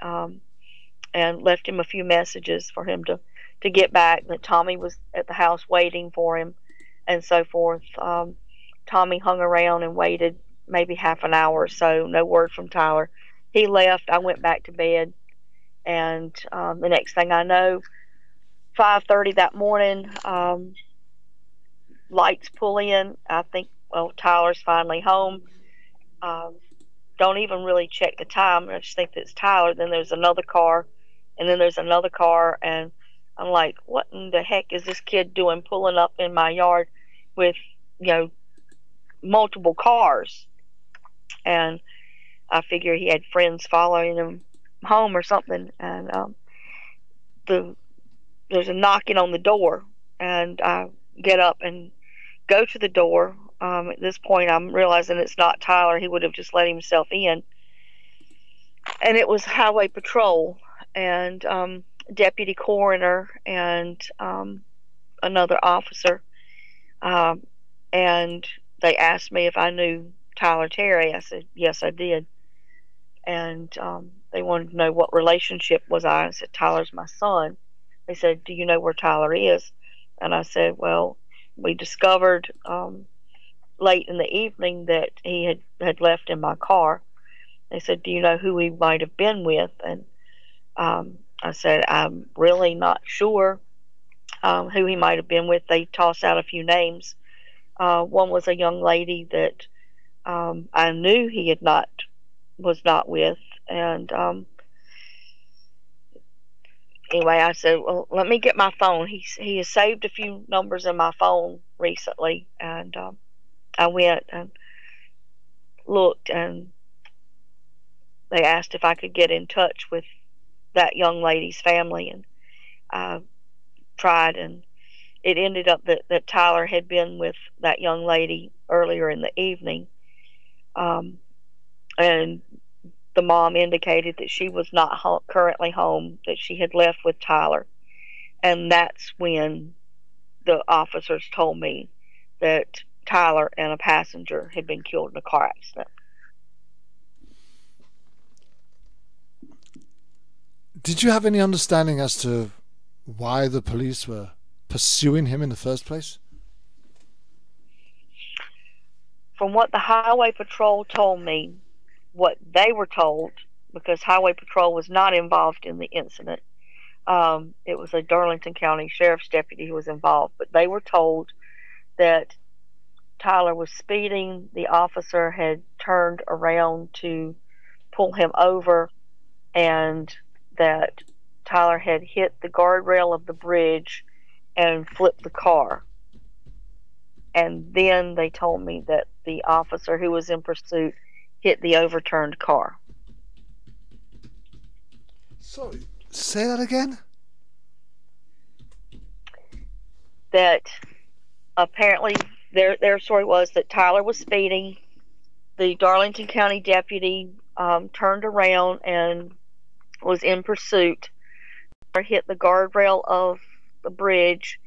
And left him a few messages for him to get back, that Tommy was at the house waiting for him, and so forth. Tommy hung around and waited maybe half an hour or so, no word from Tyler. He left. I went back to bed, and the next thing I know, 5:30 that morning, lights pull in. I think, well, Tyler's finally home. Don't even really check the time. I just think that it's Tyler. Then there's another car, and then there's another car, and I'm like, what in the heck is this kid doing pulling up in my yard with, multiple cars? And I figure he had friends following him home or something. And there's a knocking on the door, and I get up and go to the door. At this point, I'm realizing it's not Tyler. He would have just let himself in. And it was Highway Patrol and Deputy Coroner and another officer. And they asked me if I knew Tyler Terry. I said, yes, I did. And they wanted to know what relationship was I. I said, Tyler's my son. They said, do you know where Tyler is? And I said, well, we discovered late in the evening that he had left in my car. They said, do you know who he might have been with? And I said, I'm really not sure who he might have been with. They tossed out a few names. One was a young lady that I knew he was not with. And anyway, I said, well, let me get my phone. He has saved a few numbers in my phone recently. And I went and looked, and they asked if I could get in touch with that young lady's family, and I tried, and it ended up that Tyler had been with that young lady earlier in the evening, and the mom indicated that she was not currently home, that she had left with Tyler. And that's when the officers told me that Tyler and a passenger had been killed in a car accident. Did you have any understanding as to why the police were pursuing him in the first place? From what the Highway Patrol told me, what they were told, because Highway Patrol was not involved in the incident, it was a Darlington County Sheriff's deputy who was involved, but they were told that Tyler was speeding. The officer had turned around to pull him over, and that Tyler had hit the guardrail of the bridge and flipped the car. And then they told me that the officer who was in pursuit hit the overturned car. Sorry, say that again? That apparently their story was that Tyler was speeding. The Darlington County deputy turned around and was in pursuit. Hit the guardrail of the bridge,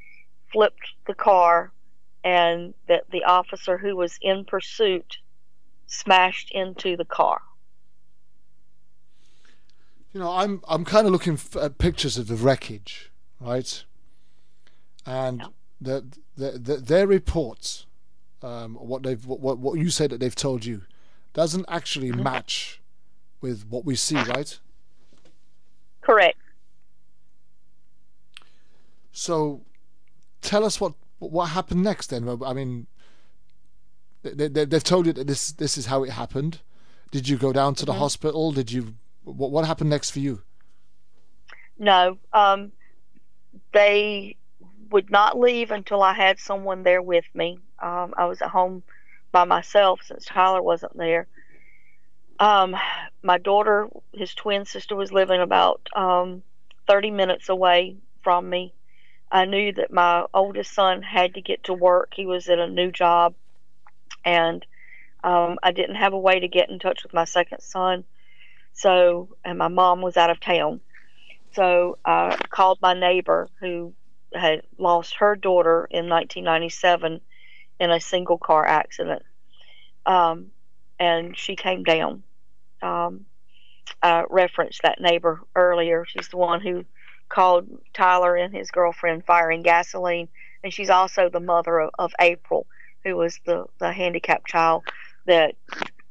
flipped the car, and that the officer who was in pursuit smashed into the car. You know, I'm kind of looking at pictures of the wreckage, right? And their reports, what you said that they've told you, doesn't actually match with what we see, right? Correct. So, tell us what happened next. Then, I mean, they've told you that this is how it happened. Did you go down to the hospital? Did you? What happened next for you? No, they would not leave until I had someone there with me. I was at home by myself since Tyler wasn't there. My daughter, his twin sister, was living about 30 minutes away from me. I knew that my oldest son had to get to work. He was at a new job, and I didn't have a way to get in touch with my second son. And my mom was out of town. So I called my neighbor who had lost her daughter in 1997 in a single car accident. And she came down. I referenced that neighbor earlier. She's the one who called Tyler and his girlfriend firing gasoline. And she's also the mother of April, who was the handicapped child that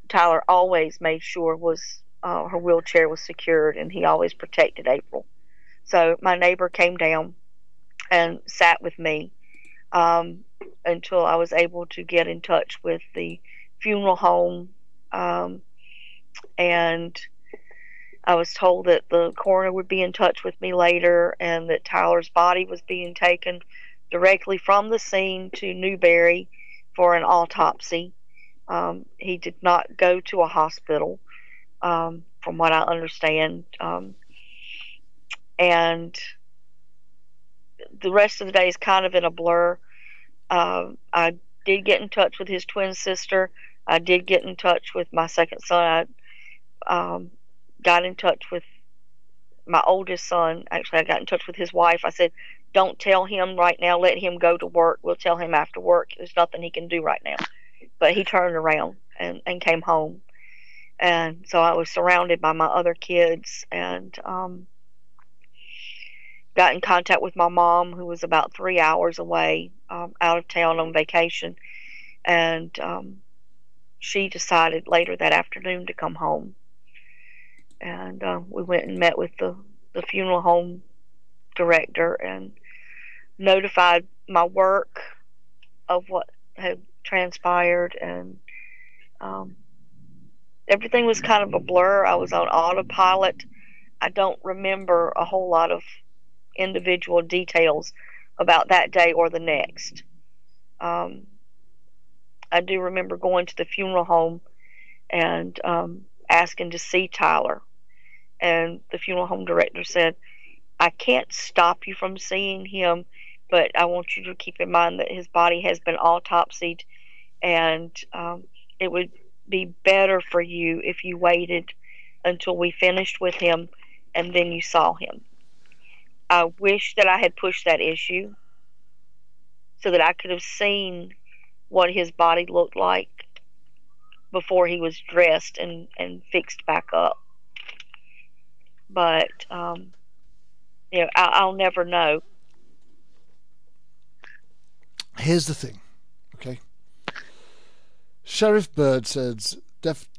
Tyler always made sure was her wheelchair was secured, and he always protected April. So my neighbor came down and sat with me until I was able to get in touch with the funeral home, and I was told that the coroner would be in touch with me later, and that Tyler's body was being taken directly from the scene to Newberry for an autopsy. He did not go to a hospital, from what I understand. And the rest of the day is kind of in a blur. I did get in touch with his twin sister. I did get in touch with my second son. I got in touch with my oldest son. Actually, I got in touch with his wife. I said, don't tell him right now. Let him go to work. We'll tell him after work. There's nothing he can do right now. But he turned around and came home. And so I was surrounded by my other kids, and got in contact with my mom, who was about 3 hours away, out of town on vacation. And she decided later that afternoon to come home. And we went and met with the funeral home director and notified my work of what had transpired. And everything was kind of a blur. I was on autopilot. I don't remember a whole lot of individual details about that day or the next. I do remember going to the funeral home and asking to see Tyler. And the funeral home director said, I can't stop you from seeing him, but I want you to keep in mind that his body has been autopsied, and it would be better for you if you waited until we finished with him and then you saw him. I wish that I had pushed that issue so that I could have seen what his body looked like before he was dressed and fixed back up. But, I'll never know. Here's the thing, okay? Sheriff Bird says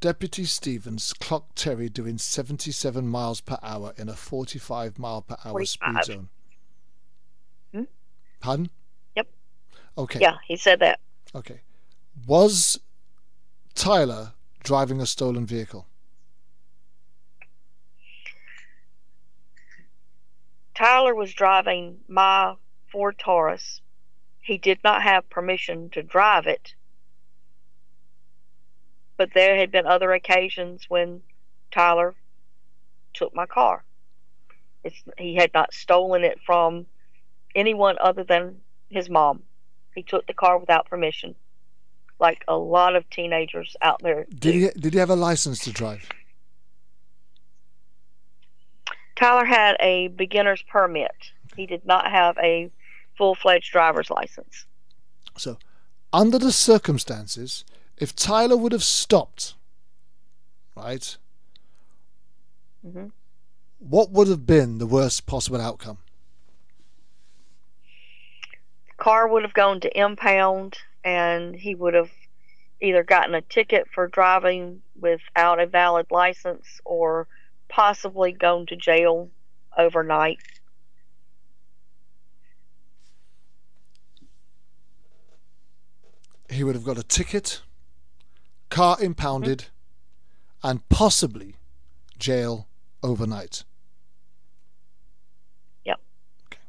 Deputy Stevens clocked Terry doing 77 miles per hour in a 45 mile per hour 45. speed zone. Pardon? Yep. Okay. Yeah, he said that. Okay. Was Tyler driving a stolen vehicle? Tyler was driving my Ford Taurus. He did not have permission to drive it, but there had been other occasions when Tyler took my car. He had not stolen it from anyone other than his mom. He took the car without permission, like a lot of teenagers out there do. Did he have a license to drive? Tyler had a beginner's permit. He did not have a full-fledged driver's license. So, under the circumstances, if Tyler would have stopped, right, what would have been the worst possible outcome? The car would have gone to impound, and he would have either gotten a ticket for driving without a valid license or possibly gone to jail overnight. He would have got a ticket, car impounded, and possibly jail overnight. Yep. Okay.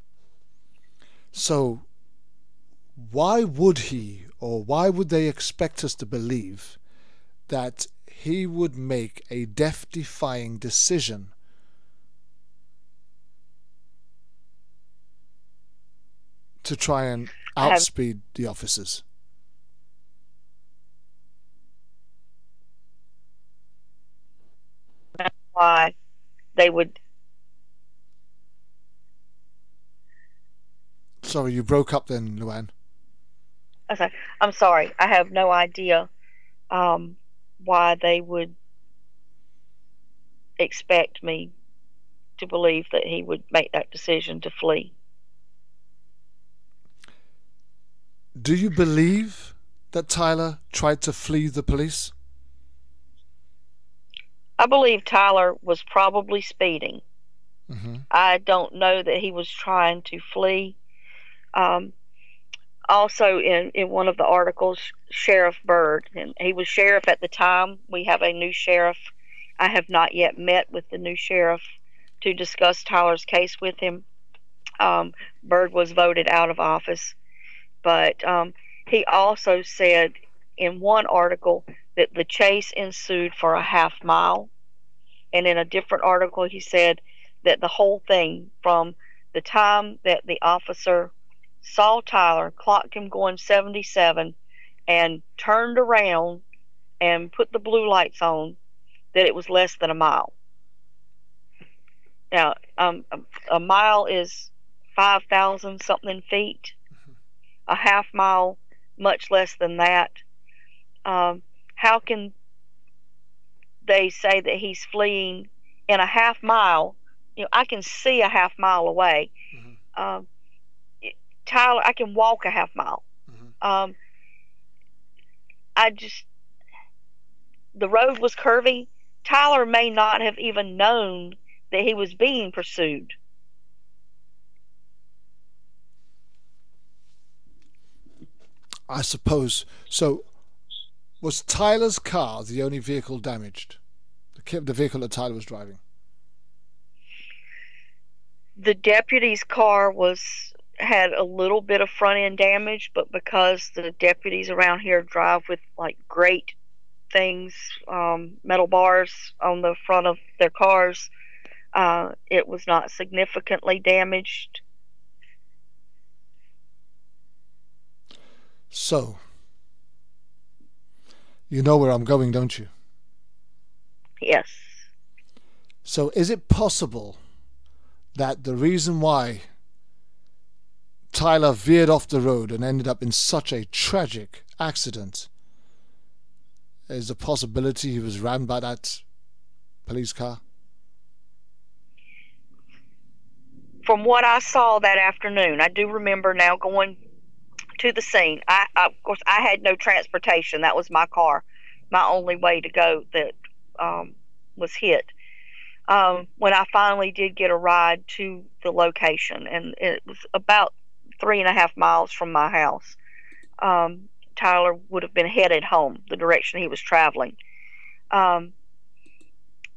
So, why would he, or why would they expect us to believe that he would make a death-defying decision to try and outspeed the officers? That's why they would. Sorry, you broke up then, Louanne. Okay, I'm sorry. I have no idea why they would expect me to believe that he would make that decision to flee. Do you believe that Tyler tried to flee the police? I believe Tyler was probably speeding. I don't know that he was trying to flee. Also, in one of the articles, Sheriff Byrd, and he was sheriff at the time. We have a new sheriff. I have not yet met with the new sheriff to discuss Tyler's case with him. Byrd was voted out of office. But he also said in one article that the chase ensued for a half mile. And in a different article, he said that the whole thing, from the time that the officer saw Tyler, clocked him going 77, and turned around and put the blue lights on, that it was less than a mile. Now, a mile is 5,000 something feet. A half mile, much less than that. How can they say that he's fleeing in a half mile? You know, I can see a half mile away. Tyler, I can walk a half mile. The road was curvy. Tyler may not have even known that he was being pursued. I suppose. So, was Tyler's car the only vehicle damaged? The vehicle that Tyler was driving? The deputy's car had a little bit of front end damage, but because the deputies around here drive with like great things, metal bars on the front of their cars, it was not significantly damaged. So, you know where I'm going, don't you? Yes. So, is it possible that the reason why Tyler veered off the road and ended up in such a tragic accident is the possibility he was rammed by that police car? From what I saw that afternoon, I do remember now going to the scene. Of course, I had no transportation. That was my car, my only way to go that was hit. When I finally did get a ride to the location, and it was about 3.5 miles from my house, Tyler would have been headed home, the direction he was traveling.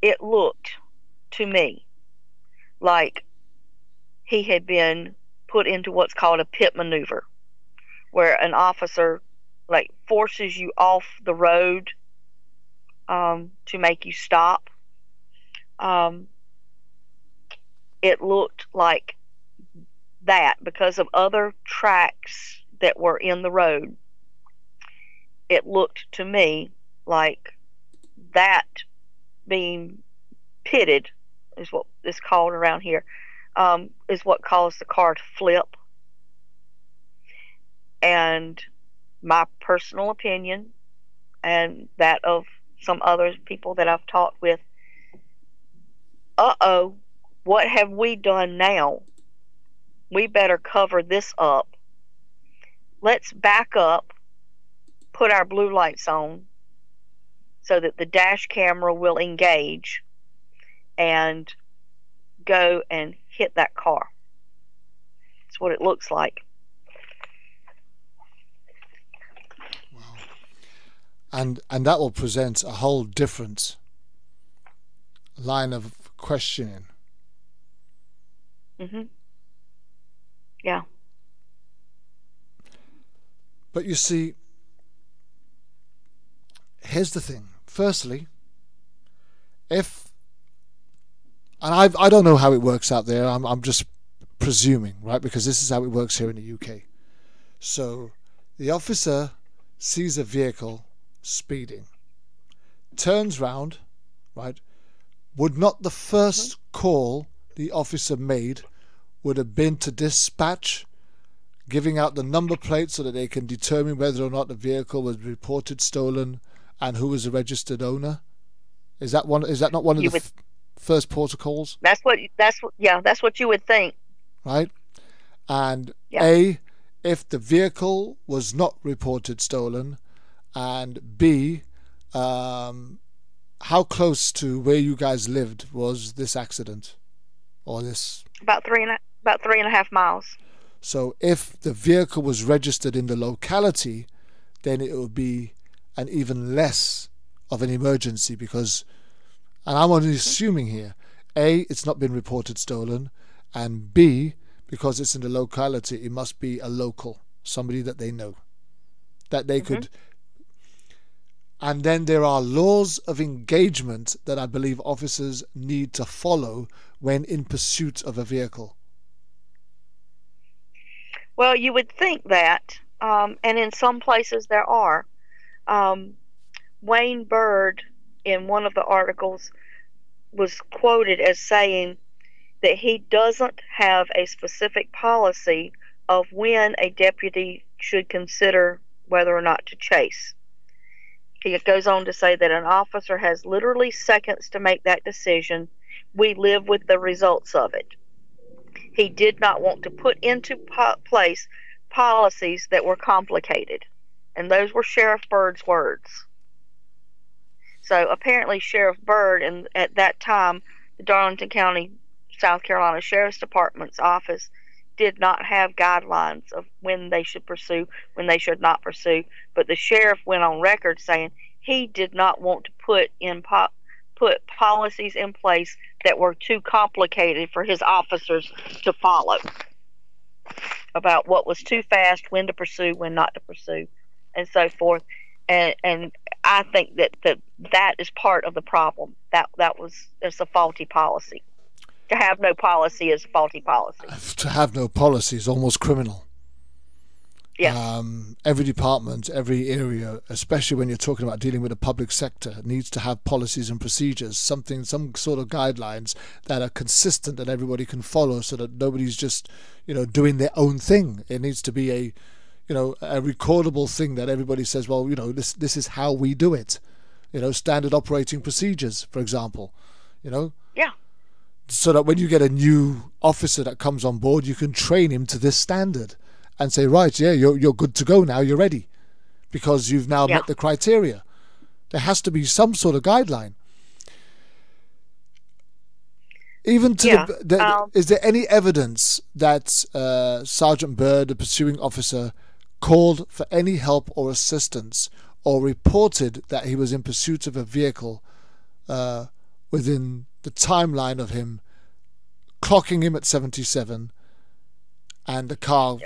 It looked to me like he had been put into what's called a pit maneuver, where an officer like forces you off the road to make you stop. It looked like that because of other tracks that were in the road. It looked to me like that being pitted is what is called around here, is what caused the car to flip. And my personal opinion, and that of some other people that I've talked with, what have we done now? We better cover this up. Let's back up, put our blue lights on so that the dash camera will engage and go and hit that car. That's what it looks like. And that will present a whole different line of questioning. Yeah. But you see, here's the thing. Firstly, and I don't know how it works out there. I'm just presuming, right? Because this is how it works here in the UK. So the officer sees a vehicle speeding, turns round, right? Would not the first call the officer made would have been to dispatch, giving out the number plate so that they can determine whether or not the vehicle was reported stolen and who was the registered owner? Is that not one of the first protocols? That's what you would think. Right? And A, if the vehicle was not reported stolen, and B, how close to where you guys lived was this accident, or this? About 3.5 miles. So if the vehicle was registered in the locality, then it would be an even less of an emergency because, and I'm only assuming here, A, it's not been reported stolen, and B, because it's in the locality, it must be a local, somebody that they know, that they could. And then there are laws of engagement that I believe officers need to follow when in pursuit of a vehicle. Well, you would think that, and in some places there are. Wayne Byrd, in one of the articles, was quoted as saying that he doesn't have a specific policy of when a deputy should consider whether or not to chase. He goes on to say that an officer has literally seconds to make that decision. We live with the results of it. He did not want to put into place policies that were complicated. And those were Sheriff Byrd's words. So apparently Sheriff Byrd, and at that time, the Darlington County, South Carolina Sheriff's Department's office did not have guidelines of when they should pursue, when they should not pursue. But the sheriff went on record saying he did not want to put policies in place that were too complicated for his officers to follow about what was too fast, when to pursue, when not to pursue, and so forth. And I think that is part of the problem. It's a faulty policy. To have no policy is faulty policy. To have no policy is almost criminal. Yeah. Every department, every area, especially when you're talking about dealing with the public sector, needs to have policies and procedures, some sort of guidelines that are consistent that everybody can follow, so that nobody's just, doing their own thing. It needs to be a recordable thing that everybody says, well, this is how we do it. Standard operating procedures, for example. Yeah. So that when you get a new officer that comes on board, you can train him to this standard and say, right, yeah, you're good to go now, you're ready, because you've now met the criteria. There has to be some sort of guideline. Even to is there any evidence that Sergeant Byrd, the pursuing officer, called for any help or assistance, or reported that he was in pursuit of a vehicle within the timeline of him clocking him at 77 and the car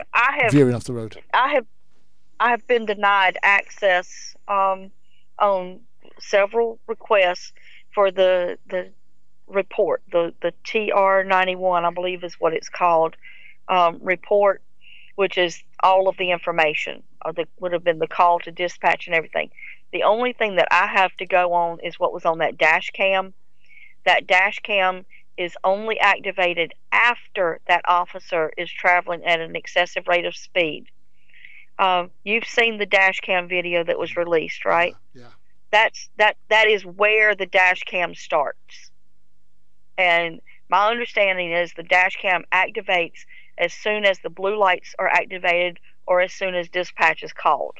veering off the road. I have been denied access on several requests for the report, the TR91, I believe is what it's called, report, which is all of the information, or that would have been the call to dispatch and everything. The only thing that I have to go on is what was on that dash cam. That dash cam is only activated after that officer is traveling at an excessive rate of speed. You've seen the dash cam video that was released, right? Yeah. That is where the dash cam starts. And my understanding is the dash cam activates as soon as the blue lights are activated or as soon as dispatch is called.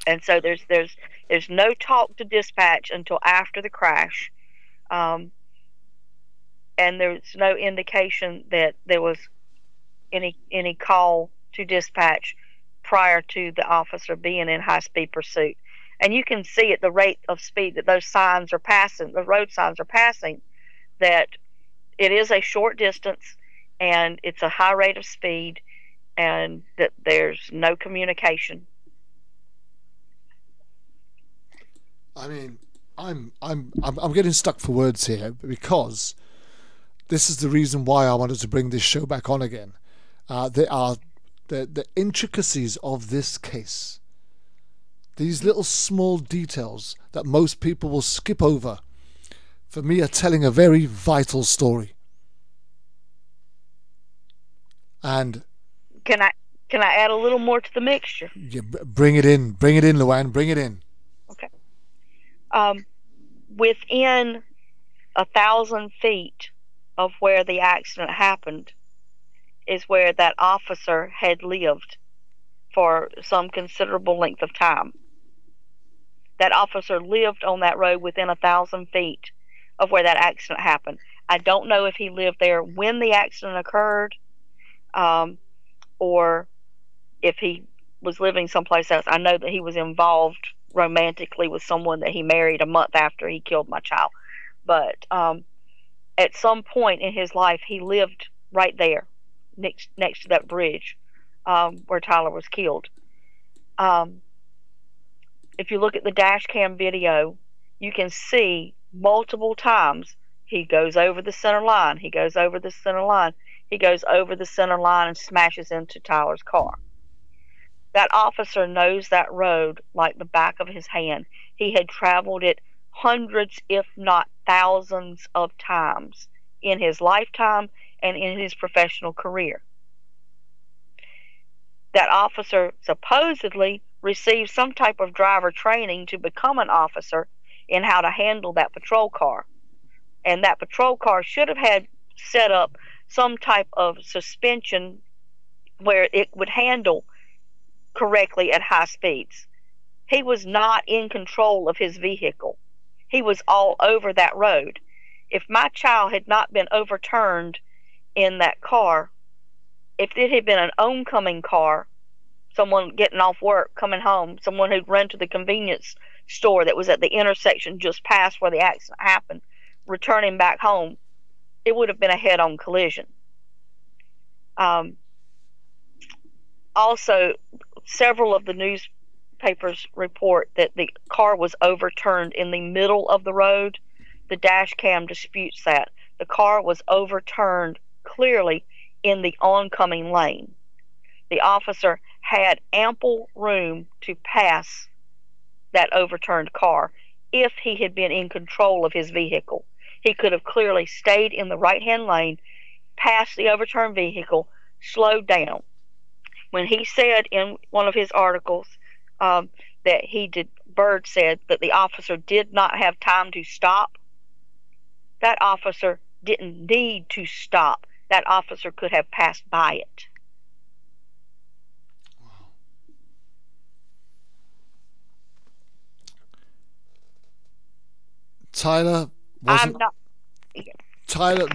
And so there's no talk to dispatch until after the crash. And there's no indication that there was any call to dispatch prior to the officer being in high-speed pursuit. And you can see at the rate of speed that those signs are passing, the road signs are passing, that it is a short distance and it's a high rate of speed and that there's no communication. I mean, I'm getting stuck for words here because this is the reason why I wanted to bring this show back on again. There are the intricacies of this case. These little small details that most people will skip over, for me, are telling a very vital story. And can I add a little more to the mixture? Yeah, bring it in, Louanne, bring it in. Okay. Within 1,000 feet of where the accident happened is where that officer had lived for some considerable length of time. That officer lived on that road within 1,000 feet of where that accident happened. I don't know if he lived there when the accident occurred, or if he was living someplace else. I know that he was involved romantically with someone that he married a month after he killed my child. But at some point in his life, he lived right there, next to that bridge where Tyler was killed. If you look at the dash cam video, you can see multiple times he goes over the center line, he goes over the center line, he goes over the center line and smashes into Tyler's car. That officer knows that road like the back of his hand. He had traveled it hundreds, if not thousands of times in his lifetime and in his professional career. That officer supposedly received some type of driver training to become an officer in how to handle that patrol car. And that patrol car should have had set up some type of suspension where it would handle correctly at high speeds. He was not in control of his vehicle. He was all over that road. If my child had not been overturned in that car, if it had been an oncoming car, someone getting off work, coming home, someone who'd run to the convenience store that was at the intersection just past where the accident happened, returning back home, it would have been a head-on collision. Also, several of the newspapers report that the car was overturned in the middle of the road. The dash cam disputes that. The car was overturned clearly in the oncoming lane. The officer had ample room to pass that overturned car if he had been in control of his vehicle. He could have clearly stayed in the right-hand lane, passed the overturned vehicle, slowed down. When he said in one of his articles that Bird said that the officer did not have time to stop, that officer didn't need to stop. That officer could have passed by it. Tyler wasn't. Tyler,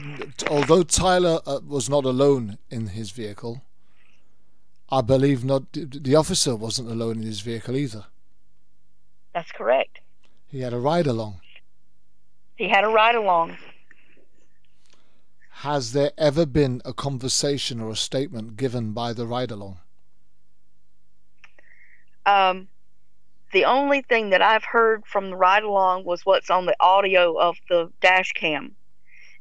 although Tyler was not alone in his vehicle, I believe not. The officer wasn't alone in his vehicle either. That's correct. He had a ride-along. He had a ride-along. Has there ever been a conversation or a statement given by the ride-along? The only thing that I've heard from the ride-along was what's on the audio of the dash cam.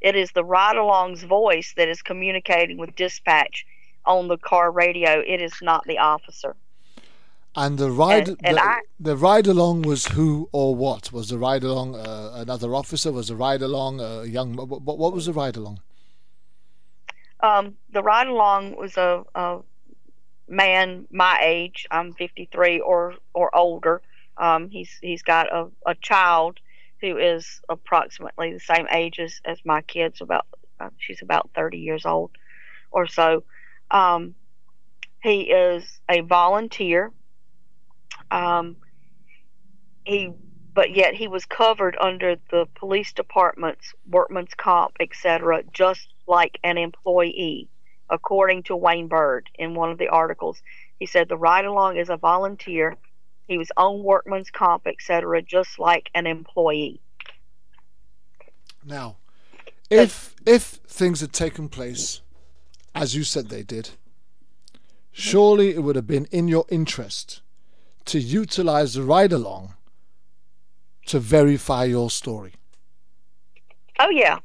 It is the ride-along's voice that is communicating with dispatch on the car radio. It is not the officer. And the ride-along was who or what? Was the ride-along another officer? Was the ride-along a young... What was the ride-along? The ride-along was a man my age. I'm 53 or older. He's got a child who is approximately the same age as my kids. She's about 30 years old or so. He is a volunteer. But yet he was covered under the police department's workman's comp, etc., just like an employee, according to Wayne Bird in one of the articles. He said the ride-along is a volunteer. He was on workman's comp, etc., just like an employee. Now, if things had taken place as you said they did, surely it would have been in your interest to utilize the ride-along to verify your story. Oh, yeah.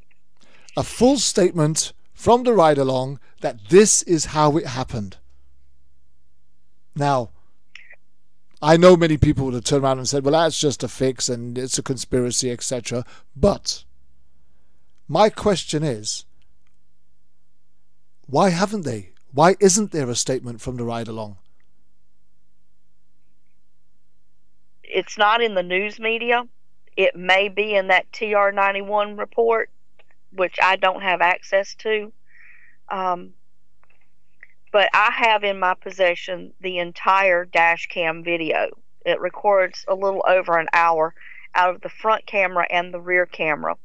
A full statement from the ride-along that this is how it happened. Now, I know many people would have turned around and said, well, that's just a fix and it's a conspiracy, etc. But my question is, why haven't they? Why isn't there a statement from the ride-along? It's not in the news media. It may be in that TR-91 report, which I don't have access to. But I have in my possession the entire dash cam video. It records a little over an hour out of the front camera and the rear camera.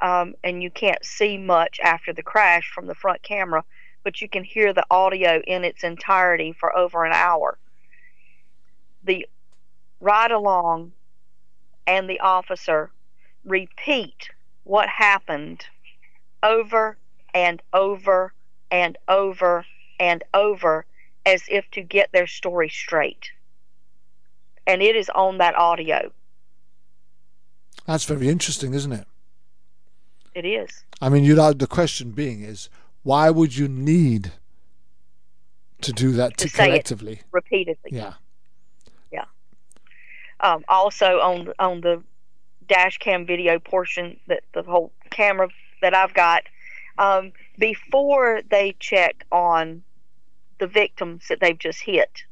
And you can't see much after the crash from the front camera, but you can hear the audio in its entirety for over an hour. The ride-along and the officer repeat what happened over and over and over and over as if to get their story straight. And it is on that audio. That's very interesting, isn't it? It is. I mean, the question being is, why would you need to do that to say collectively? It repeatedly. Yeah. Yeah. Also on the dash cam video portion, that the whole camera that I've got, before they check on the victims that they've just hit,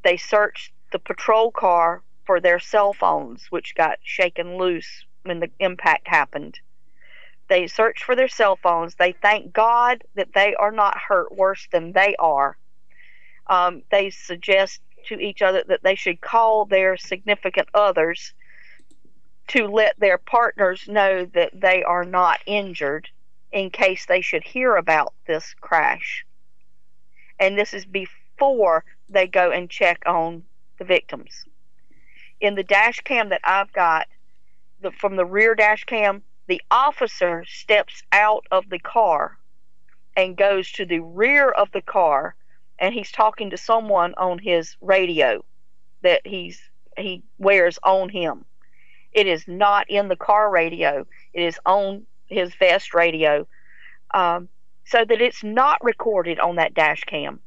they searched the patrol car for their cell phones, which got shaken loose when the impact happened. They searched for their cell phones. They thank God that they are not hurt worse than they are. They suggest to each other that they should call their significant others to let their partners know that they are not injured in case they should hear about this crash. And this is before they go and check on the victims. In the dash cam that I've got, from the rear dash cam, the officer steps out of the car and goes to the rear of the car, and he's talking to someone on his radio that he wears on him. It is not in the car radio. It is on his vest radio, so that it's not recorded on that dash cam.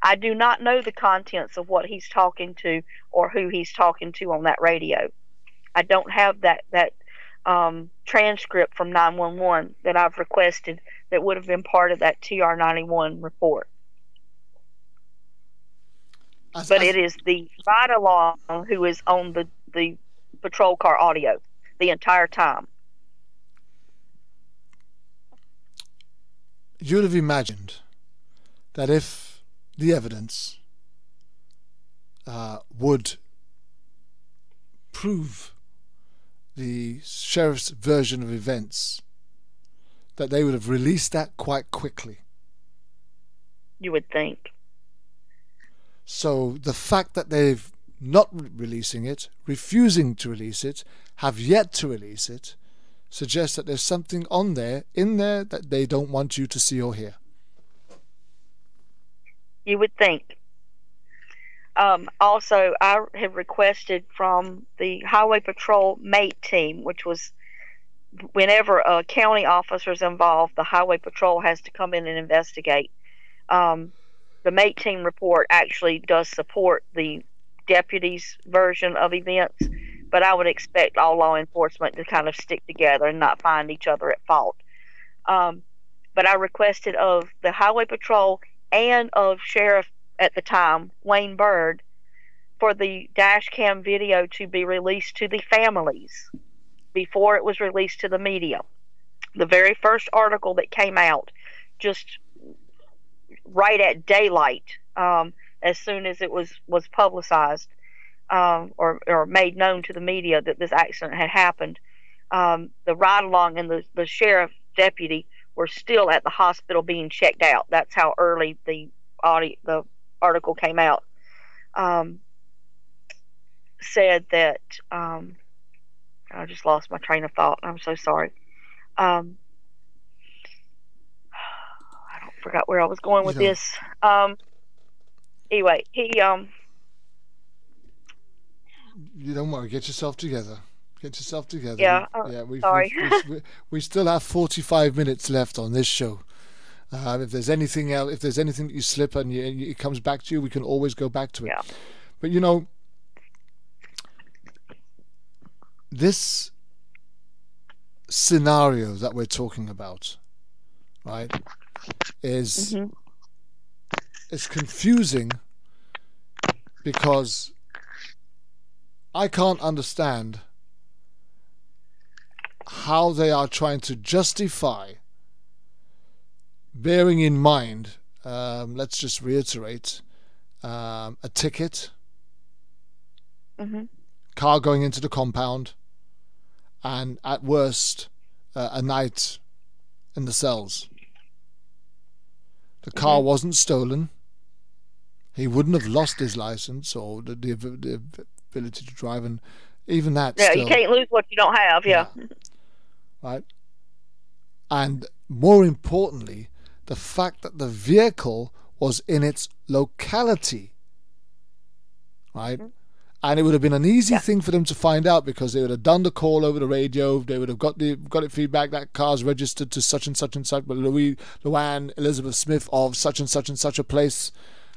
I do not know the contents of what he's talking to or who he's talking to on that radio. I don't have that transcript from 911 that I've requested that would have been part of that TR-91 report. But it is the ride-along who is on the patrol car audio the entire time. You'd have imagined that if the evidence would prove the sheriff's version of events, that they would have released that quite quickly. You would think. So the fact that they've not releasing it, refusing to release it, have yet to release it, suggests that there's something in there that they don't want you to see or hear. You would think. Also, I have requested from the Highway Patrol MATE team, which was whenever a county officer is involved, the Highway Patrol has to come in and investigate. The MATE team report actually does support the deputies' version of events, but I would expect all law enforcement to kind of stick together and not find each other at fault. But I requested of the Highway Patrol and of Sheriff at the time, Wayne Byrd, for the dash cam video to be released to the families before it was released to the media. The very first article that came out, just right at daylight, as soon as it was publicized or made known to the media that this accident had happened, the ride-along and the sheriff deputy were still at the hospital being checked out. That's how early the article came out. Said that I just lost my train of thought. I'm so sorry. I forgot where I was going with this. Anyway, he You don't worry. Get yourself together. Yeah. Sorry. We still have 45 minutes left on this show. If there's anything else, if there's anything that you slip and it comes back to you, we can always go back to it. Yeah. But this scenario that we're talking about, right, is it's confusing because I can't understand how they are trying to justify, bearing in mind, let's just reiterate, a ticket, car going into the compound, and at worst, a night in the cells. The car wasn't stolen. He wouldn't have lost his license or the ability to drive, and even that. Yeah, still, you can't lose what you don't have. Yeah. Right. And more importantly, the fact that the vehicle was in its locality, right? And it would have been an easy thing for them to find out because they would have done the call over the radio. They would have got it feedback that car's registered to such and such, but Louanne Elizabeth Smith of such and such a place,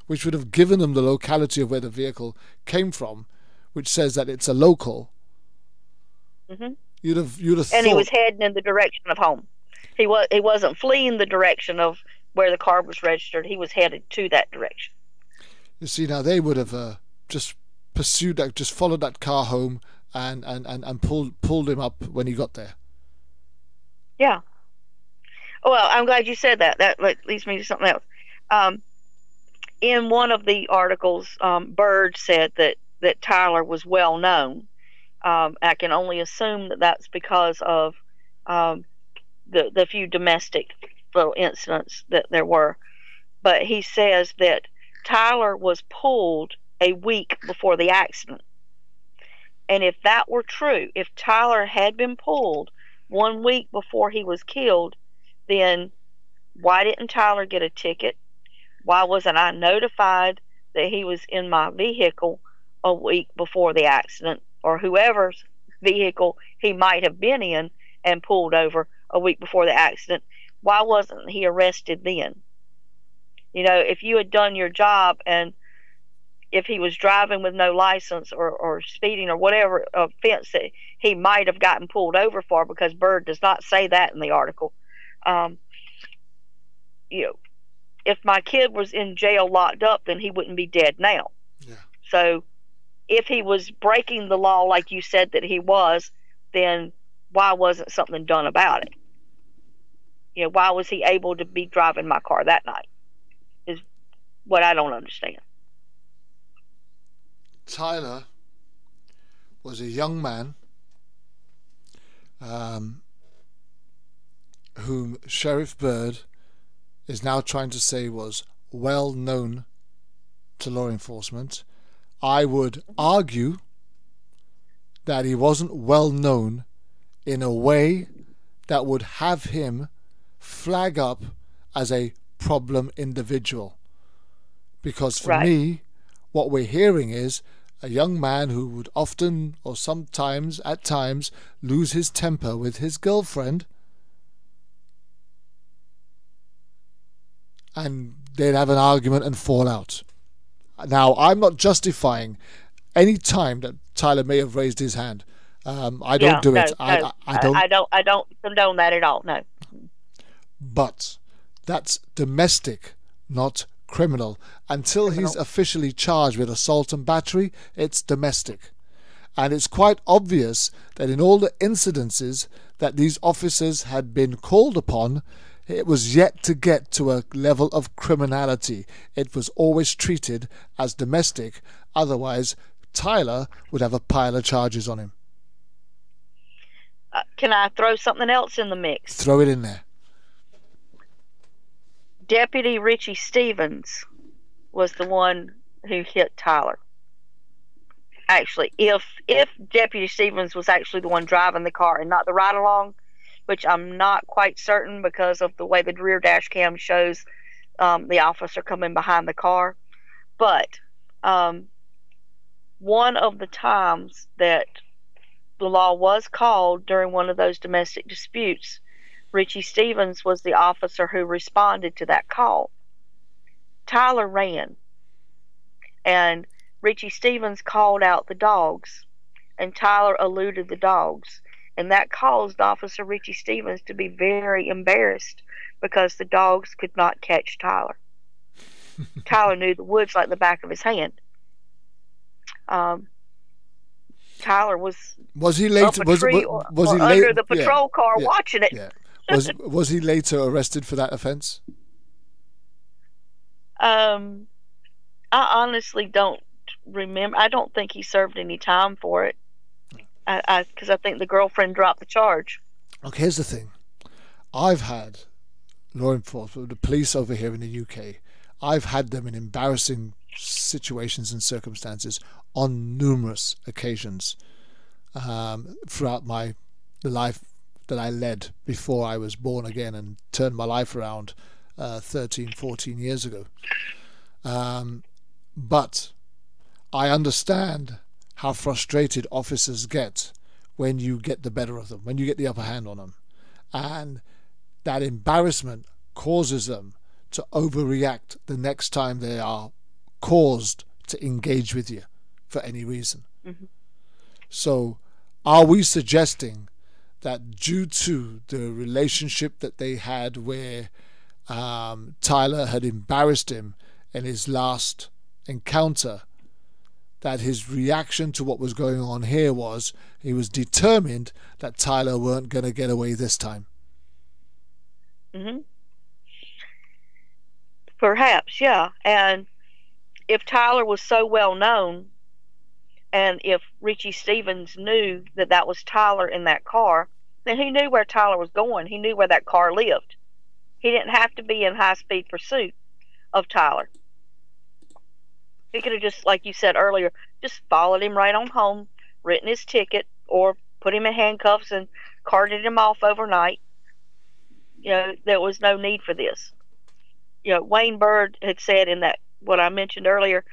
which would have given them the locality of where the vehicle came from, which says that it's a local. You'd have thought, and he was heading in the direction of home. He wasn't fleeing the direction of where the car was registered. He was headed to that direction. You see, now they would have just pursued that, just followed that car home and pulled him up when he got there. Yeah. Well, I'm glad you said that. That leads me to something else. In one of the articles, Byrd said that Tyler was well known. I can only assume that that's because of the few domestic little incidents that there were. But he says that Tyler was pulled a week before the accident. And if that were true, if Tyler had been pulled 1 week before he was killed, then why didn't Tyler get a ticket? Why wasn't I notified that he was in my vehicle a week before the accident, or whoever's vehicle he might have been in and pulled over a week before the accident? Why wasn't he arrested then? If you had done your job, and if he was driving with no license or speeding or whatever offense that he might have gotten pulled over for, because Byrd does not say that in the article. If my kid was in jail locked up, then he wouldn't be dead now. Yeah. So if he was breaking the law like you said that he was, then why wasn't something done about it? Why was he able to be driving my car that night is what I don't understand. Tyler was a young man whom Sheriff Byrd is now trying to say was well known to law enforcement. I would argue that he wasn't well known in a way that would have him flag up as a problem individual. Because for me, what we're hearing is a young man who would often, or sometimes, at times, lose his temper with his girlfriend, and they'd have an argument and fall out. Now, I'm not justifying any time that Tyler may have raised his hand. I don't do it. I don't condone that at all. No. But that's domestic, not criminal. Until he's officially charged with assault and battery, it's domestic. And it's quite obvious that in all the incidences that these officers had been called upon, it was yet to get to a level of criminality. It was always treated as domestic. Otherwise, Tyler would have a pile of charges on him. Can I throw something else in the mix? Throw it in there. Deputy Richie Stevens was the one who hit Tyler. Actually, if Deputy Stevens was actually the one driving the car and not the ride-along, which I'm not quite certain because of the way the rear dash cam shows the officer coming behind the car. But one of the times that the law was called during one of those domestic disputes, Richie Stevens was the officer who responded to that call. Tyler ran, and Richie Stevens called out the dogs, and Tyler eluded the dogs. And that caused Officer Richie Stevens to be very embarrassed because the dogs could not catch Tyler. Tyler knew the woods like the back of his hand. Tyler was he late? Was he under the patrol car watching it? Yeah. Was he later arrested for that offense? I honestly don't remember. I don't think he served any time for it. Because I think the girlfriend dropped the charge. Okay, here's the thing. I've had law enforcement, the police over here in the UK, I've had them in embarrassing situations and circumstances on numerous occasions throughout the life that I led before I was born again and turned my life around 13, 14 years ago. But I understand how frustrated officers get when you get the better of them, when you get the upper hand on them. And that embarrassment causes them to overreact the next time they are caused to engage with you for any reason. Mm-hmm. So are we suggesting that due to the relationship that they had where Tyler had embarrassed him in his last encounter, that his reaction to what was going on here was he was determined that Tyler weren't going to get away this time? Mm-hmm. Perhaps, yeah. And if Tyler was so well known, and if Richie Stevens knew that that was Tyler in that car, then he knew where Tyler was going. He knew where that car lived. He didn't have to be in high-speed pursuit of Tyler. He could have just, like you said earlier, just followed him right on home, written his ticket, or put him in handcuffs and carted him off overnight. You know, there was no need for this. You know, Wayne Byrd had said in that, what I mentioned earlier,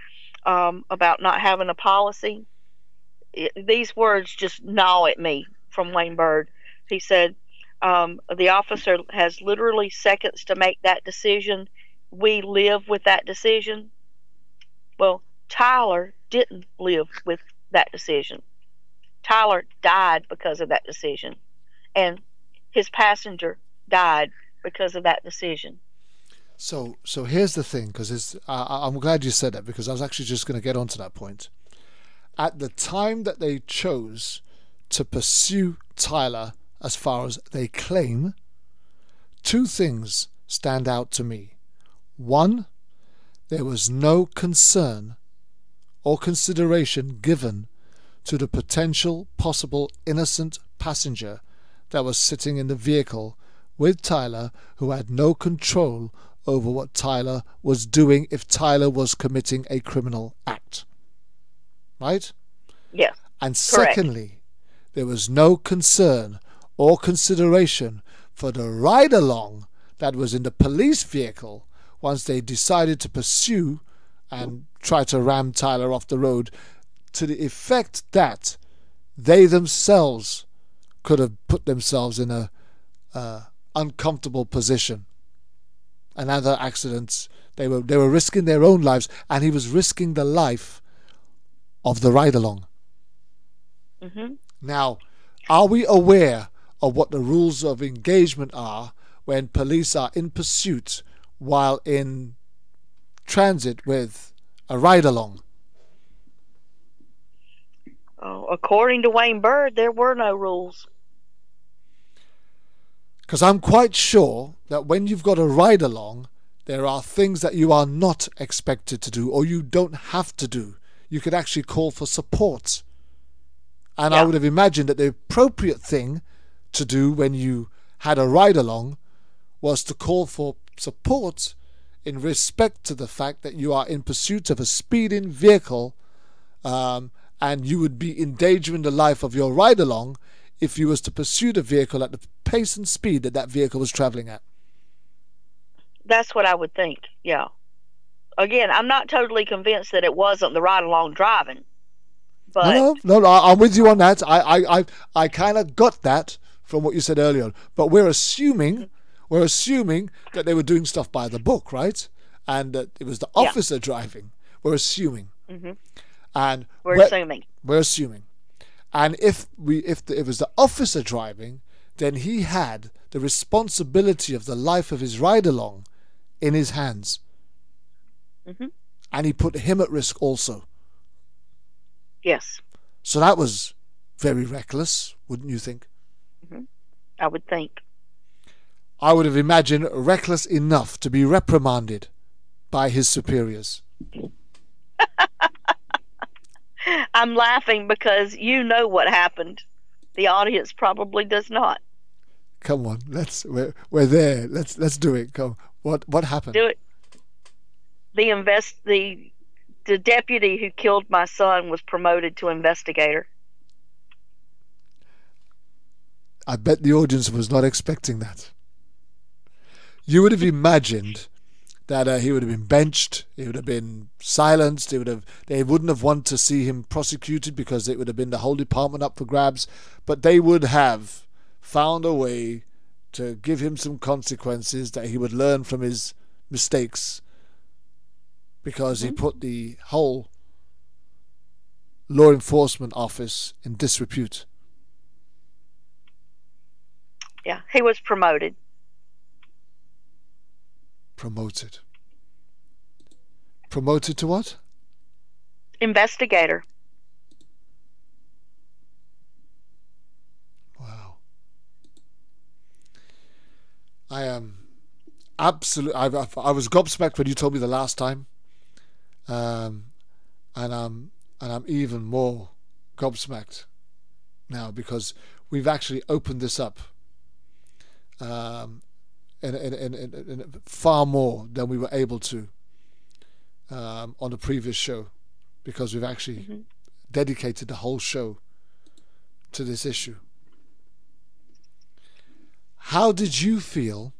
about not having a policy. These words just gnaw at me from Wayne Byrd. He said, the officer has literally seconds to make that decision. We live with that decision. Well, Tyler didn't live with that decision. Tyler died because of that decision. And his passenger died because of that decision. So here's the thing, because I'm glad you said that, because I was actually just going to get onto that point. At the time that they chose to pursue Tyler, as far as they claim, two things stand out to me. One, there was no concern or consideration given to the potential possible innocent passenger that was sitting in the vehicle with Tyler, who had no control over what Tyler was doing if Tyler was committing a criminal act. Right? Yes. And correct. secondly, there was no concern or consideration for the ride-along that was in the police vehicle once they decided to pursue and try to ram Tyler off the road, to the effect that they themselves could have put themselves in a uncomfortable position. And other accidents, they were risking their own lives, and he was risking the life of the ride-along. Mm-hmm. Now, are we aware of what the rules of engagement are when police are in pursuit while in transit with a ride-along? Oh, according to Wayne Bird, there were no rules. Because I'm quite sure that when you've got a ride-along, there are things that you are not expected to do, or you don't have to do. You could actually call for support. And I would have imagined that the appropriate thing to do when you had a ride-along was to call for support in respect to the fact that you are in pursuit of a speeding vehicle, and you would be endangering the life of your ride-along if you was to pursue the vehicle at the pace and speed that that vehicle was traveling at. That's what I would think, yeah. Again, I'm not totally convinced that it wasn't the ride-along driving. But No, I'm with you on that. I kind of got that from what you said earlier. But we're assuming that they were doing stuff by the book, right? And that it was the officer driving. We're assuming. Mm-hmm. And we're assuming. We're assuming. And if it was the officer driving, then he had the responsibility of the life of his ride-along in his hands. Mm-hmm. And he put him at risk also. Yes. So that was very reckless, wouldn't you think? Mm-hmm. I would think. I would have imagined reckless enough to be reprimanded by his superiors. I'm laughing because you know what happened. The audience probably does not. Come on, we're there. Let's do it. Come. What happened? Do it. The deputy who killed my son was promoted to investigator. I bet the audience was not expecting that. You would have imagined that he would have been benched, he would have been silenced, they wouldn't have wanted to see him prosecuted because it would have been the whole department up for grabs, but they would have found a way to give him some consequences that he would learn from his mistakes, because he put the whole law enforcement office in disrepute. Yeah, he was promoted. Promoted to what? Investigator. Wow. I am absolutely. I was gobsmacked when you told me the last time, and I'm even more gobsmacked now because we've actually opened this up. In far more than we were able to on the previous show, because we've actually dedicated the whole show to this issue. How did you feel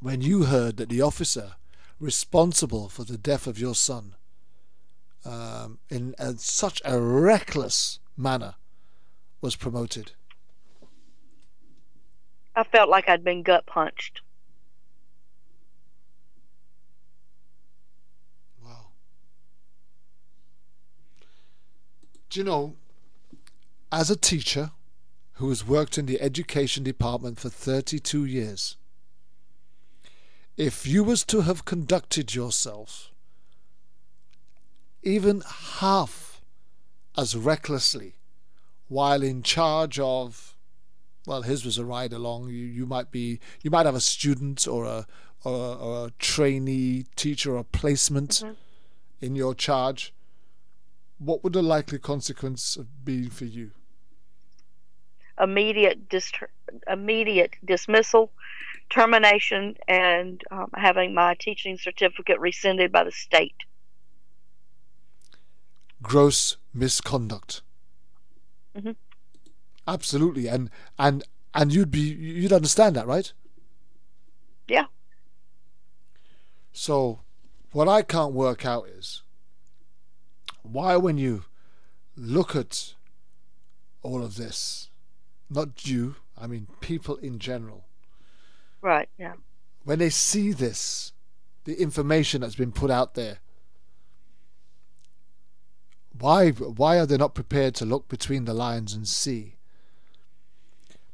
when you heard that the officer responsible for the death of your son in such a reckless manner was promoted? I felt like I'd been gut punched. Wow. Do you know, as a teacher who has worked in the education department for 32 years, if you was to have conducted yourself even half as recklessly while in charge of, well, his was a ride along. You might have a student or a trainee teacher or placement in your charge. What would the likely consequence be for you? Immediate dismissal, termination and having my teaching certificate rescinded by the state. Gross misconduct. Mm-hmm. Absolutely, and you'd understand that, right? Yeah. So, what I can't work out is why, when you look at all of this, not you, I mean people in general, right? Yeah. When they see this, the information that's been put out there, why are they not prepared to look between the lines and see?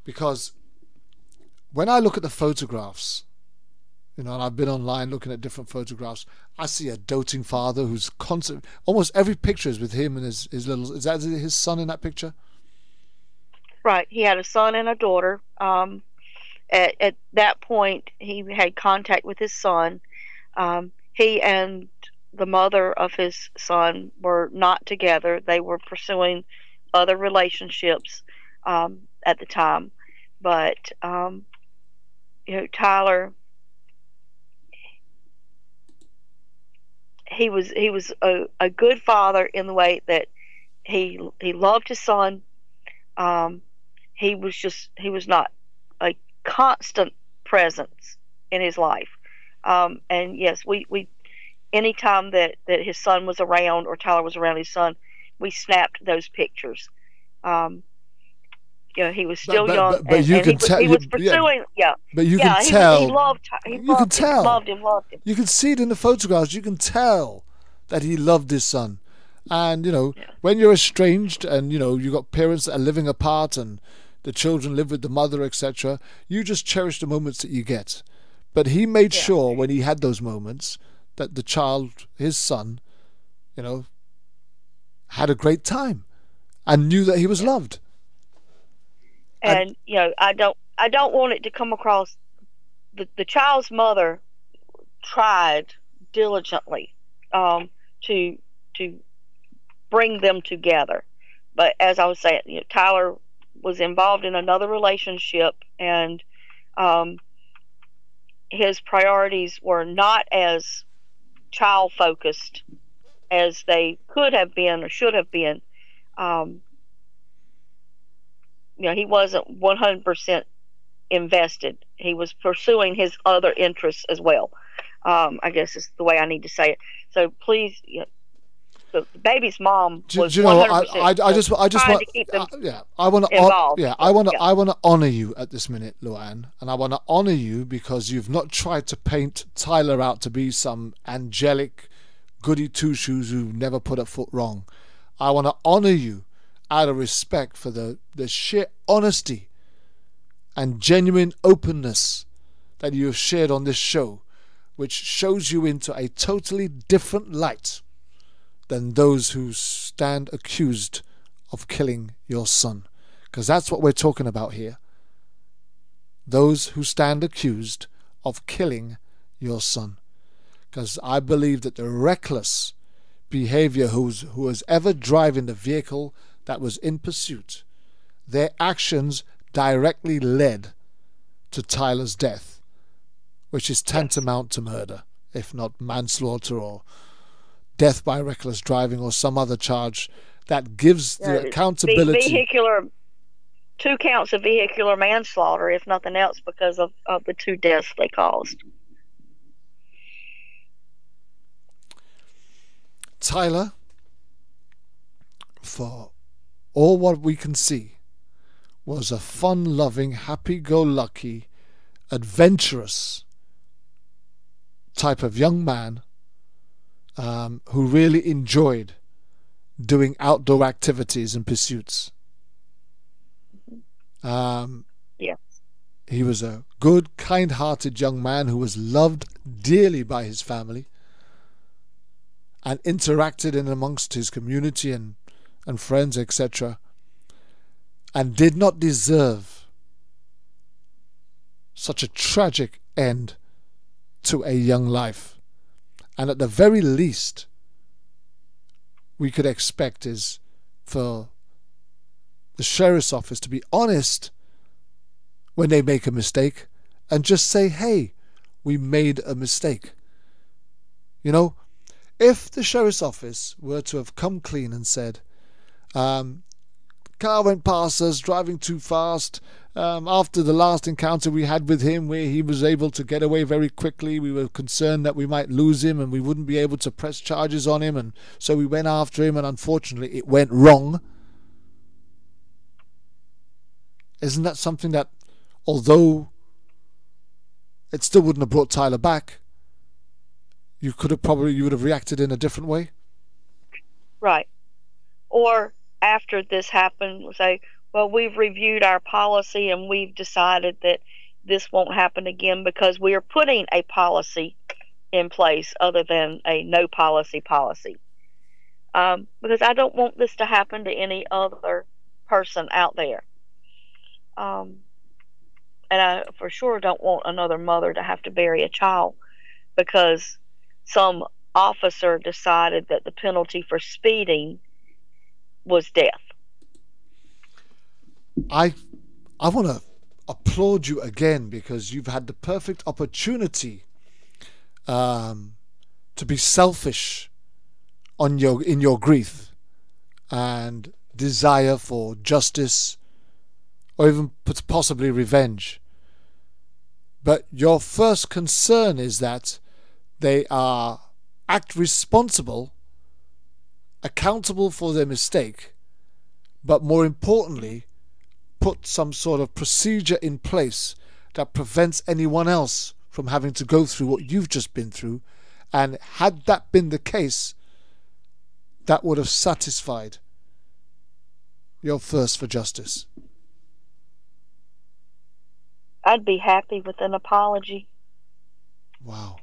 Because when I look at the photographs, and I've been online looking at different photographs, I see a doting father who's constant. Almost every picture is with him and his little. Is that his son in that picture? Right. He had a son and a daughter. At that point, he had contact with his son. He and the mother of his son were not together. They were pursuing other relationships at the time. But Tyler, he was a good father in the way that he loved his son. He was not a constant presence in his life. And yes, we anytime that his son was around or Tyler was around his son, we snapped those pictures. He was still young, but you can tell he was pursuing. Yeah, but you can tell. He loved him. You can see it in the photographs. You can tell that he loved his son. And when you're estranged, and you got parents that are living apart, and the children live with the mother, etc., you just cherish the moments that you get. But he made sure when he had those moments that the child, his son, had a great time and knew that he was loved. And I don't want it to come across. The child's mother tried diligently to bring them together, but as I was saying, Tyler was involved in another relationship, and his priorities were not as child focused as they could have been or should have been. He wasn't 100% invested. He was pursuing his other interests as well. I guess is the way I need to say it. So please, the baby's mom was 100%. I just want to keep them I want to involved. I want to honor you at this minute, Louanne, and I want to honor you because you've not tried to paint Tyler out to be some angelic goody two shoes who never put a foot wrong. I want to honor you out of respect for the sheer honesty and genuine openness that you have shared on this show, which shows you into a totally different light than those who stand accused of killing your son. Because that's what we're talking about here. Those who stand accused of killing your son. Because I believe that the reckless behavior who was ever driving the vehicle that was in pursuit, their actions directly led to Tyler's death, which is tantamount to murder, if not manslaughter or death by reckless driving or some other charge that gives the accountability. 2 counts of vehicular manslaughter, if nothing else, because of the 2 deaths they caused. Tyler, for all what we can see, was a fun-loving, happy-go-lucky, adventurous type of young man who really enjoyed doing outdoor activities and pursuits. He was a good, kind-hearted young man who was loved dearly by his family and interacted in amongst his community and friends, etc., and did not deserve such a tragic end to a young life. And at the very least we could expect is for the sheriff's office to be honest when they make a mistake and just say, hey, we made a mistake. You know, if the sheriff's office were to have come clean and said, car went past us driving too fast, after the last encounter we had with him where he was able to get away very quickly, we were concerned that we might lose him and we wouldn't be able to press charges on him, and so we went after him, and unfortunately it went wrong. Isn't that something that, although it still wouldn't have brought Tyler back, you would have reacted in a different way? Right. Or after this happened, we'll say, well, we've reviewed our policy and we've decided that this won't happen again because we are putting a policy in place other than a no policy. Because I don't want this to happen to any other person out there. And I for sure don't want another mother to have to bury a child because some officer decided that the penalty for speeding was death. I want to applaud you again because you've had the perfect opportunity to be selfish in your grief and desire for justice or even possibly revenge. But your first concern is that they act responsible, accountable for their mistake, but more importantly, put some sort of procedure in place that prevents anyone else from having to go through what you've just been through. And had that been the case, that would have satisfied your thirst for justice. I'd be happy with an apology. Wow.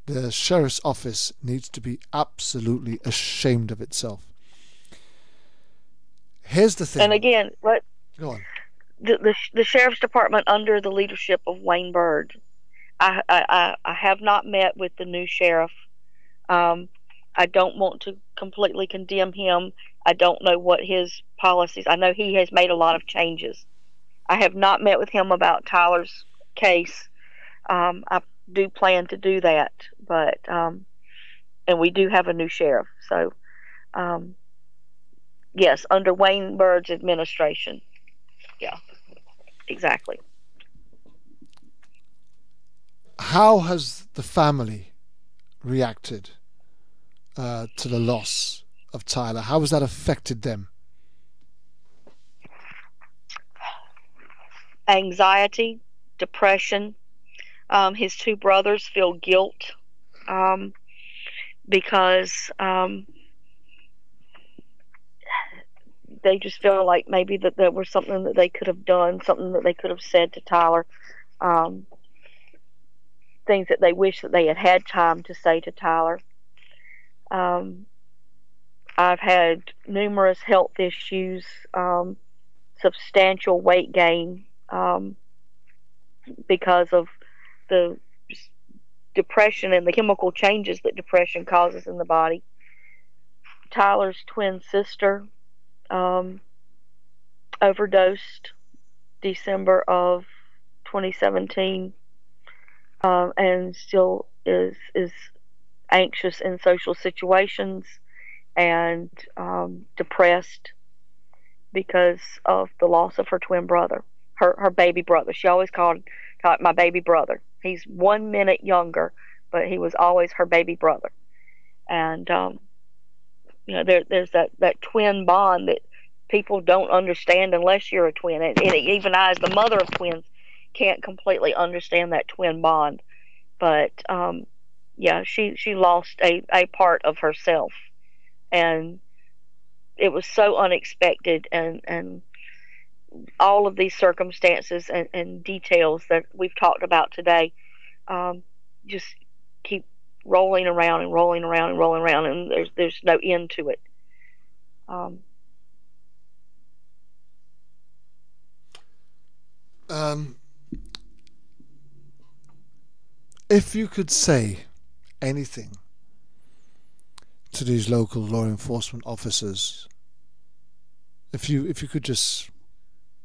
The sheriff's office needs to be absolutely ashamed of itself. Here's the thing. And again, Go on. The sheriff's department under the leadership of Wayne Byrd. I have not met with the new sheriff. I don't want to completely condemn him. I don't know what his policies. I know he has made a lot of changes. I have not met with him about Tyler's case. I do plan to do that, but and we do have a new sheriff. So yes, under Wayne Byrd's administration. Yeah, exactly. How has the family reacted to the loss of Tyler? How has that affected them? Anxiety, depression. His two brothers feel guilt because they just feel like maybe that there was something that they could have done, something that they could have said to Tyler, things that they wish that they had had time to say to Tyler. I've had numerous health issues, substantial weight gain because of the depression and the chemical changes that depression causes in the body. Tyler's twin sister overdosed December of 2017 and still is anxious in social situations and depressed because of the loss of her twin brother, her baby brother. She always called it my baby brother. He's 1 minute younger, but he was always her baby brother. And there's that twin bond that people don't understand unless you're a twin. And even I, as the mother of twins, can't completely understand that twin bond. But she lost a part of herself, and it was so unexpected, and all of these circumstances and details that we've talked about today just keep rolling around and rolling around and rolling around, and there's no end to it. If you could say anything to these local law enforcement officers, if you could just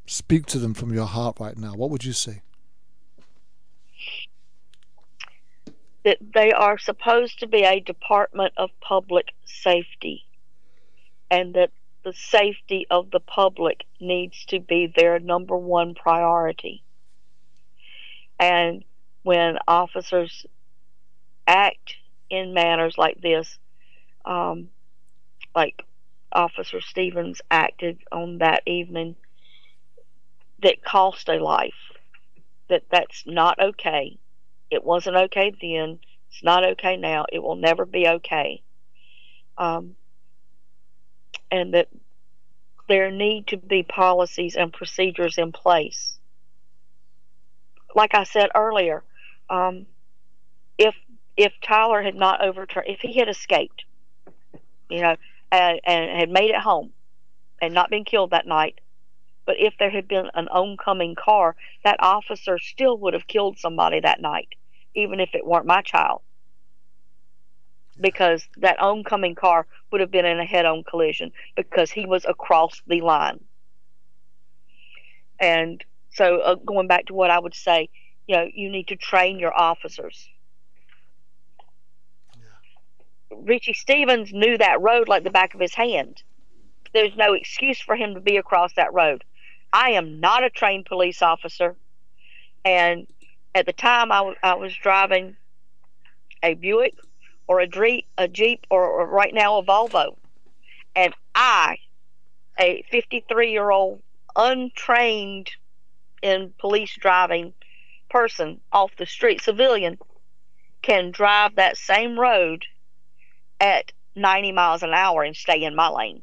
speak to them from your heart right now, what would you say? That they are supposed to be a department of public safety, and that the safety of the public needs to be their number one priority. And when officers act in manners like this, like Officer Stevens acted on that evening, that cost a life, that's not okay. It wasn't okay then. It's not okay now. It will never be okay. And that there need to be policies and procedures in place. Like I said earlier, if Tyler had not overturned, if he had escaped, and had made it home and not been killed that night, but if there had been an oncoming car, that officer still would have killed somebody that night, even if it weren't my child. Because that oncoming car would have been in a head-on collision because he was across the line. And so going back to what I would say, you need to train your officers. Yeah. Richie Stevens knew that road like the back of his hand. There's no excuse for him to be across that road. I am not a trained police officer. And at the time I was driving a Buick or a Jeep or right now a Volvo. And I, a 53-year-old untrained in police driving person off the street, civilian, can drive that same road at 90 miles an hour and stay in my lane.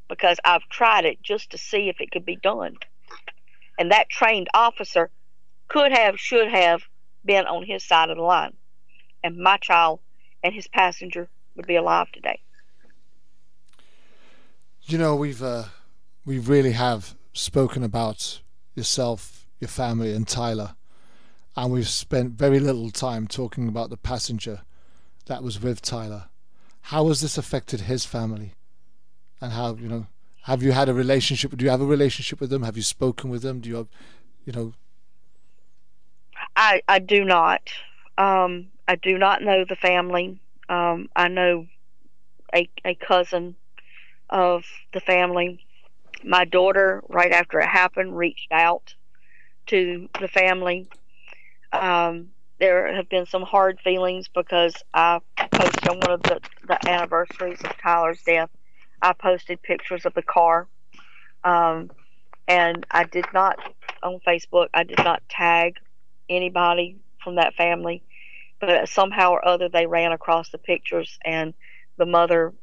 Because I've tried it just to see if it could be done. And that trained officer should have been on his side of the line. And my child and his passenger would be alive today. We really have spoken about yourself, your family, and Tyler, and we've spent very little time talking about the passenger that was with Tyler. How has this affected his family? And how, have you had a relationship? Do you have a relationship with them? Have you spoken with them? Do you have, I do not. I do not know the family. I know a cousin of the family. My daughter, right after it happened, reached out to the family. There have been some hard feelings because I posted on one of the anniversaries of Tyler's death. I posted pictures of the car. And I did not, on Facebook, I did not tag anybody from that family. But somehow or other, they ran across the pictures, and the mother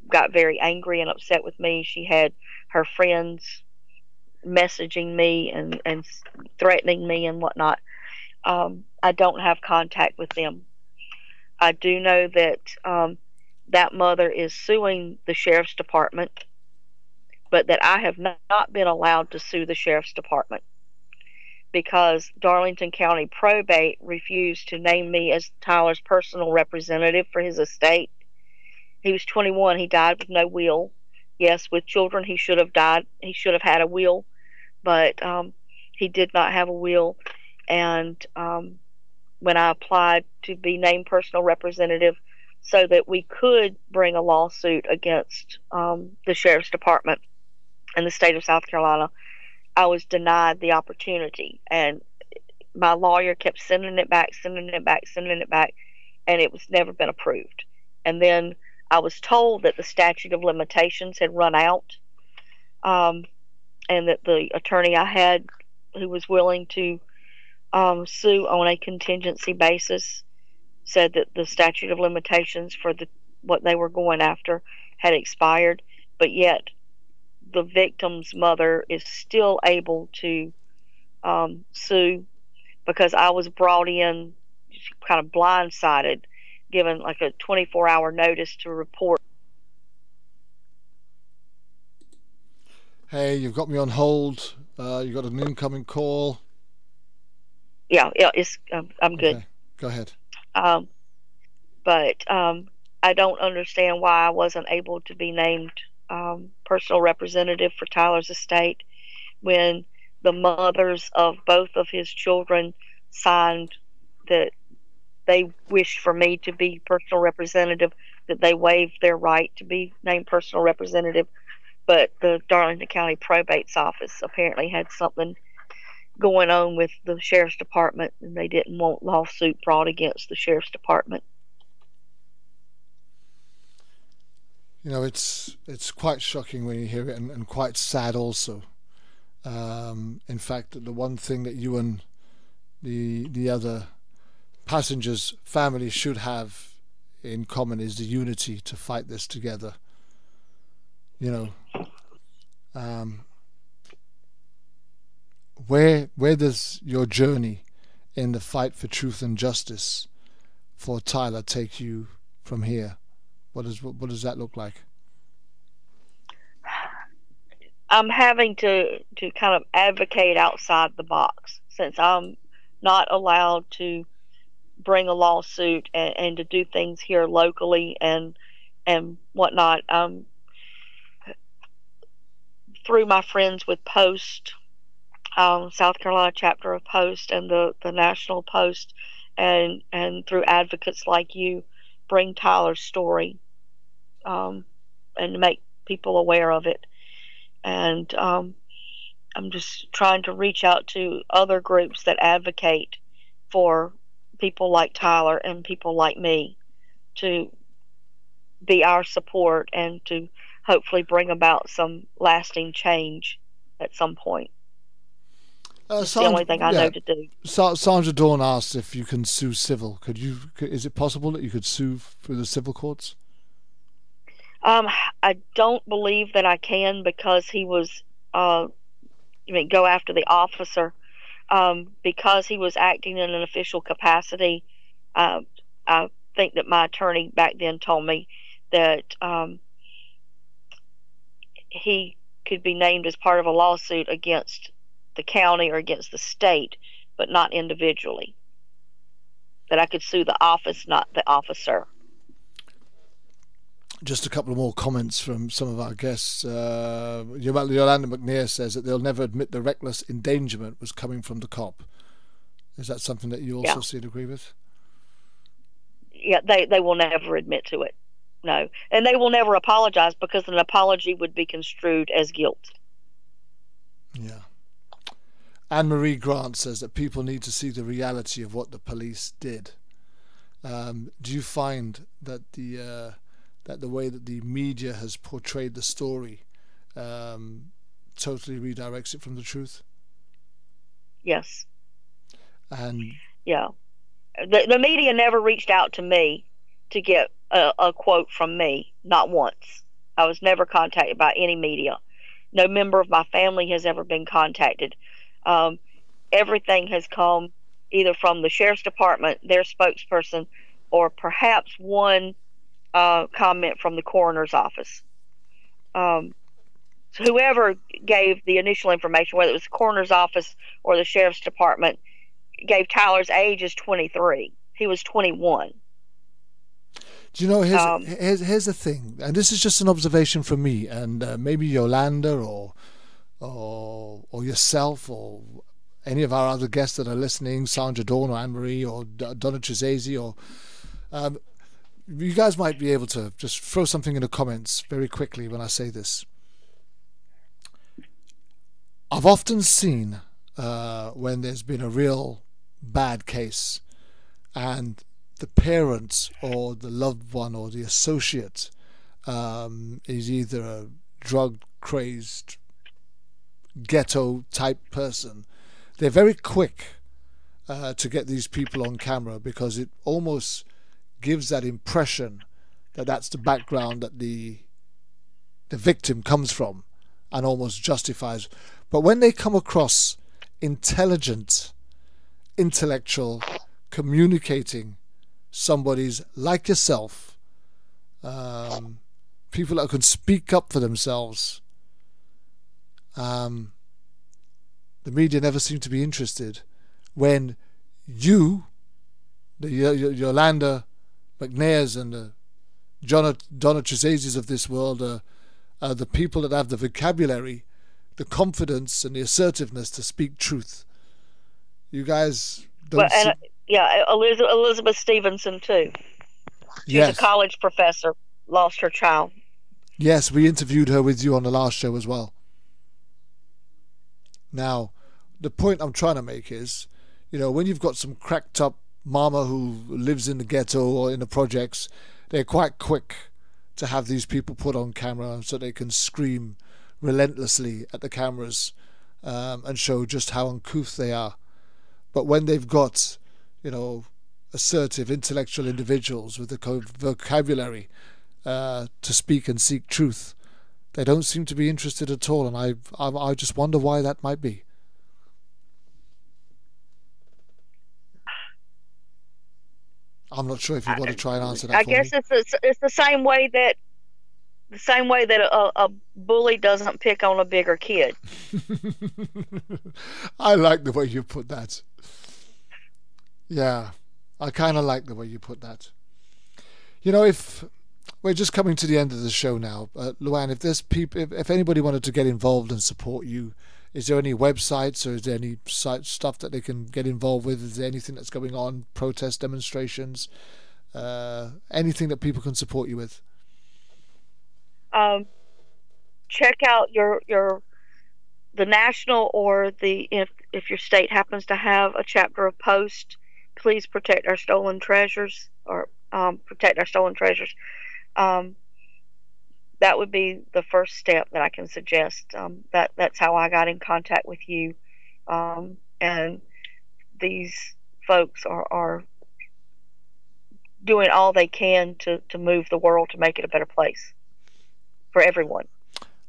got very angry and upset with me. She had her friends messaging me and threatening me and whatnot. I don't have contact with them. I do know that that mother is suing the sheriff's department, but that I have not been allowed to sue the sheriff's department because Darlington County Probate refused to name me as Tyler's personal representative for his estate. He was 21. He died with no will. Yes, with children, he should have died. He should have had a will, but he did not have a will. And when I applied to be named personal representative so that we could bring a lawsuit against the sheriff's department in the state of South Carolina, I was denied the opportunity. And my lawyer kept sending it back, and it was never been approved. And then I was told that the statute of limitations had run out, and that the attorney I had, who was willing to sue on a contingency basis, said that the statute of limitations for what they were going after had expired, but yet the victim's mother is still able to sue because I was brought in kind of blindsided, given like a 24-hour notice to report. Hey, you've got me on hold. You got an incoming call. Yeah, it's I'm good. Okay, go ahead. But I don't understand why I wasn't able to be named personal representative for Tyler's estate when the mothers of both of his children signed that they wished for me to be personal representative, that they waived their right to be named personal representative. But the Darlington County Probate's office apparently had something going on with the sheriff's department, and they didn't want lawsuit brought against the sheriff's department. You know, it's quite shocking when you hear it, and quite sad also. In fact, the one thing that you and the other passengers' family should have in common is the unity to fight this together. You know, where does your journey in the fight for truth and justice for Tyler take you from here? What does that look like? I'm having to kind of advocate outside the box, since I'm not allowed to bring a lawsuit and to do things here locally and whatnot. Through my friends with Post, South Carolina chapter of Post, and the National Post, and through advocates like you, bring Tyler's story and make people aware of it. And I'm just trying to reach out to other groups that advocate for people like Tyler and people like me to be our support and to hopefully bring about some lasting change at some point. It's the only thing I know to do. Sandra Dawn asked if you can sue civil. Is it possible that you could sue through the civil courts? I don't believe that I can, because he was, go after the officer, because he was acting in an official capacity. I think that my attorney back then told me that he could be named as part of a lawsuit against the county or against the state, but not individually. That I could sue the office, not the officer. Just a couple of more comments from some of our guests. Yolanda McNair says that they'll never admit the reckless endangerment was coming from the cop. Is that something that you also see and agree with? Yeah, they will never admit to it. No. And they will never apologize, because an apology would be construed as guilt. Yeah. Anne-Marie Grant says that people need to see the reality of what the police did. Do you find that the way that the media has portrayed the story totally redirects it from the truth? Yes. And yeah, the media never reached out to me to get a quote from me, not once. I was never contacted by any media. No member of my family has ever been contacted. Everything has come either from the sheriff's department, their spokesperson, or perhaps one comment from the coroner's office. So whoever gave the initial information, whether it was the coroner's office or the sheriff's department, gave Tyler's age as 23. He was 21. Do you know, here's the thing, and this is just an observation from me, and maybe Yolanda or yourself or any of our other guests that are listening, Sandra Dawn or Anne-Marie or Donna Trezesi, or you guys might be able to just throw something in the comments very quickly when I say this. I've often seen when there's been a real bad case and the parent or the loved one or the associate is either a drug-crazed ghetto type person, they're very quick to get these people on camera, because it almost gives that impression that that's the background that the victim comes from, and almost justifies. But when they come across intelligent, intellectual, communicating somebody's like yourself, people that can speak up for themselves, the media never seem to be interested. When you, the Yolanda McNairs and the Donna Trezesis of this world, are the people that have the vocabulary, the confidence and the assertiveness to speak truth. You guys don't Elizabeth Stevenson too. She's a college professor, lost her child. Yes, we interviewed her with you on the last show as well. Now, the point I'm trying to make is, when you've got some cracked up mama who lives in the ghetto or in the projects, they're quite quick to have these people put on camera so they can scream relentlessly at the cameras and show just how uncouth they are. But when they've got, assertive, intellectual individuals with the vocabulary to speak and seek truth, they don't seem to be interested at all, and I just wonder why that might be. I'm not sure if you want to try and answer that. I guess it's the same way that a bully doesn't pick on a bigger kid. I like the way you put that. Yeah, I kind of like the way you put that. If we're just coming to the end of the show now, Louanne, if anybody wanted to get involved and support you, is there any websites or is there any stuff that they can get involved with? Is there anything that's going on, protest demonstrations, anything that people can support you with? Check out the national or if your state happens to have a chapter of Post, please protect our stolen treasures or protect our stolen treasures. That would be the first step that I can suggest. That's how I got in contact with you. And these folks are doing all they can to move the world to make it a better place for everyone.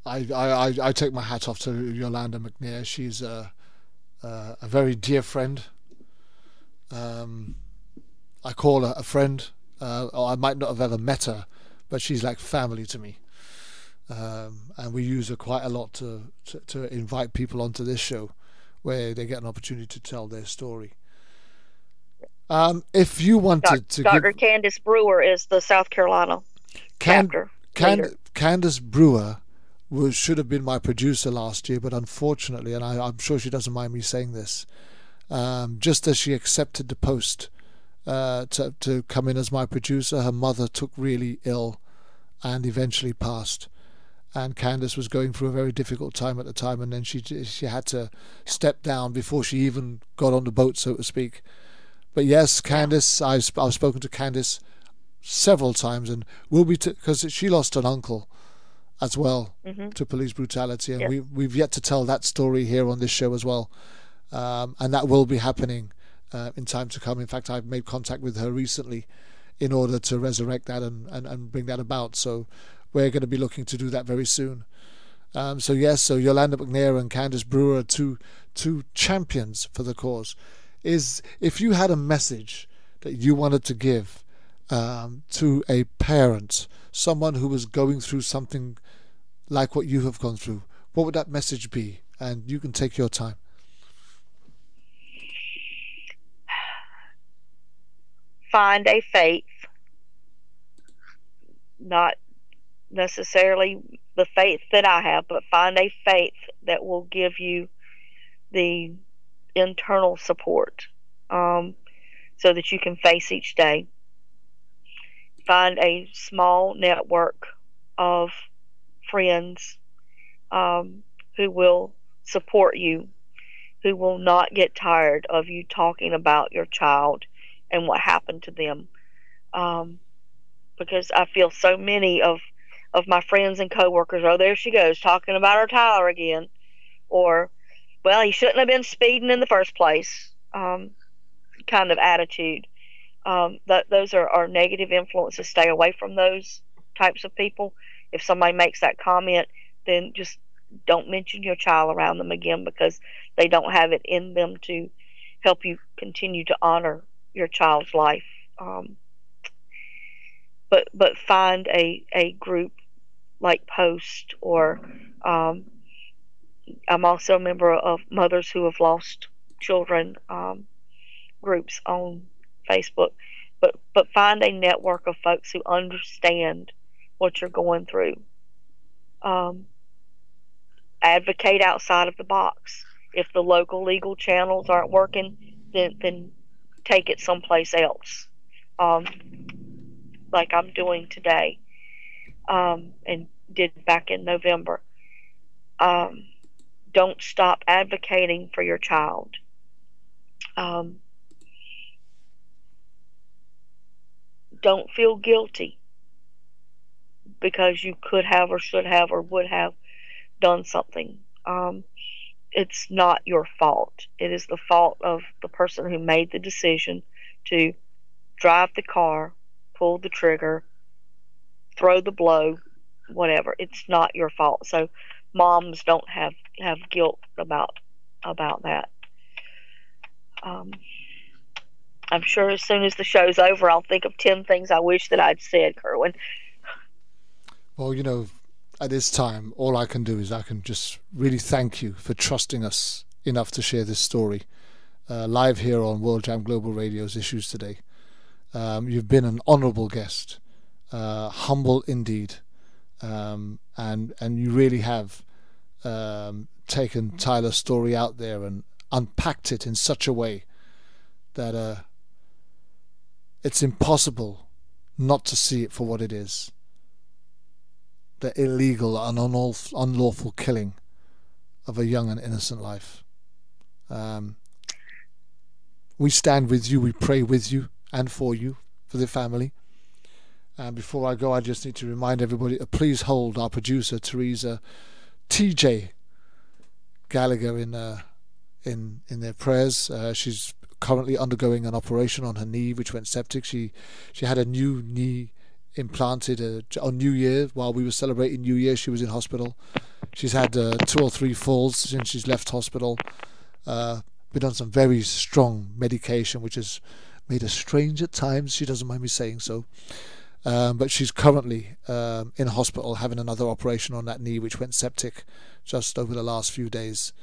I take my hat off to Yolanda McNair. She's a very dear friend. I call her a friend. I might not have ever met her, but she's like family to me. And we use her quite a lot to invite people onto this show where they get an opportunity to tell their story. If you wanted to Dr. Candace Brewer is the South Carolina chapter leader. Candace Brewer should have been my producer last year, but unfortunately, and I'm sure she doesn't mind me saying this, just as she accepted the post to come in as my producer, her mother took really ill and eventually passed. And Candace was going through a very difficult time at the time, and then she had to step down before she even got on the boat, so to speak. But yes, Candace, I've spoken to Candace several times, and will be because she lost an uncle as well to police brutality, and we've yet to tell that story here on this show as well, and that will be happening in time to come. In fact, I've made contact with her recently in order to resurrect that and bring that about. So we're going to be looking to do that very soon. So Yolanda McNair and Candace Brewer are two champions for the cause. If you had a message that you wanted to give to a parent, someone who was going through something like what you have gone through, what would that message be? And you can take your time. Find a faith, not necessarily the faith that I have, but find a faith that will give you the internal support so that you can face each day. Find a small network of friends who will support you, who will not get tired of you talking about your child and what happened to them. Because I feel so many of my friends and coworkers, oh, there she goes talking about her Tyler again, or, well, he shouldn't have been speeding in the first place, kind of attitude. Those are negative influences. Stay away from those types of people. If somebody makes that comment, then just don't mention your child around them again, because they don't have it in them to help you continue to honor your child's life. But find a group like Post, or I'm also a member of Mothers Who Have Lost Children groups on Facebook. But find a network of folks who understand what you're going through, Advocate outside of the box. If the local legal channels aren't working, then take it someplace else, like I'm doing today, and did back in November. Don't stop advocating for your child. Don't feel guilty because you could have or should have or would have done something. It's not your fault. It is the fault of the person who made the decision to drive the car, pull the trigger, throw the blow, whatever. It's not your fault. So moms don't have guilt about that. I'm sure as soon as the show's over, I'll think of 10 things I wish that I'd said, Kerwin. Well, you know, at this time, all I can do is I can just really thank you for trusting us enough to share this story live here on World Jam Global Radio's Issues Today. You've been an honourable guest, humble indeed, and you really have taken Tyler's story out there and unpacked it in such a way that it's impossible not to see it for what it is. The illegal and unlawful killing of a young and innocent life. We stand with you, we pray with you and for you, for the family. And before I go, I just need to remind everybody to please hold our producer Teresa TJ Gallagher in their prayers. She's currently undergoing an operation on her knee which went septic. She had a new knee implanted on New Year. While we were celebrating New Year, she was in hospital. She's had 2 or 3 falls since she's left hospital. Been on some very strong medication which has made her strange at times. She doesn't mind me saying so. But she's currently in hospital having another operation on that knee which went septic just over the last few days.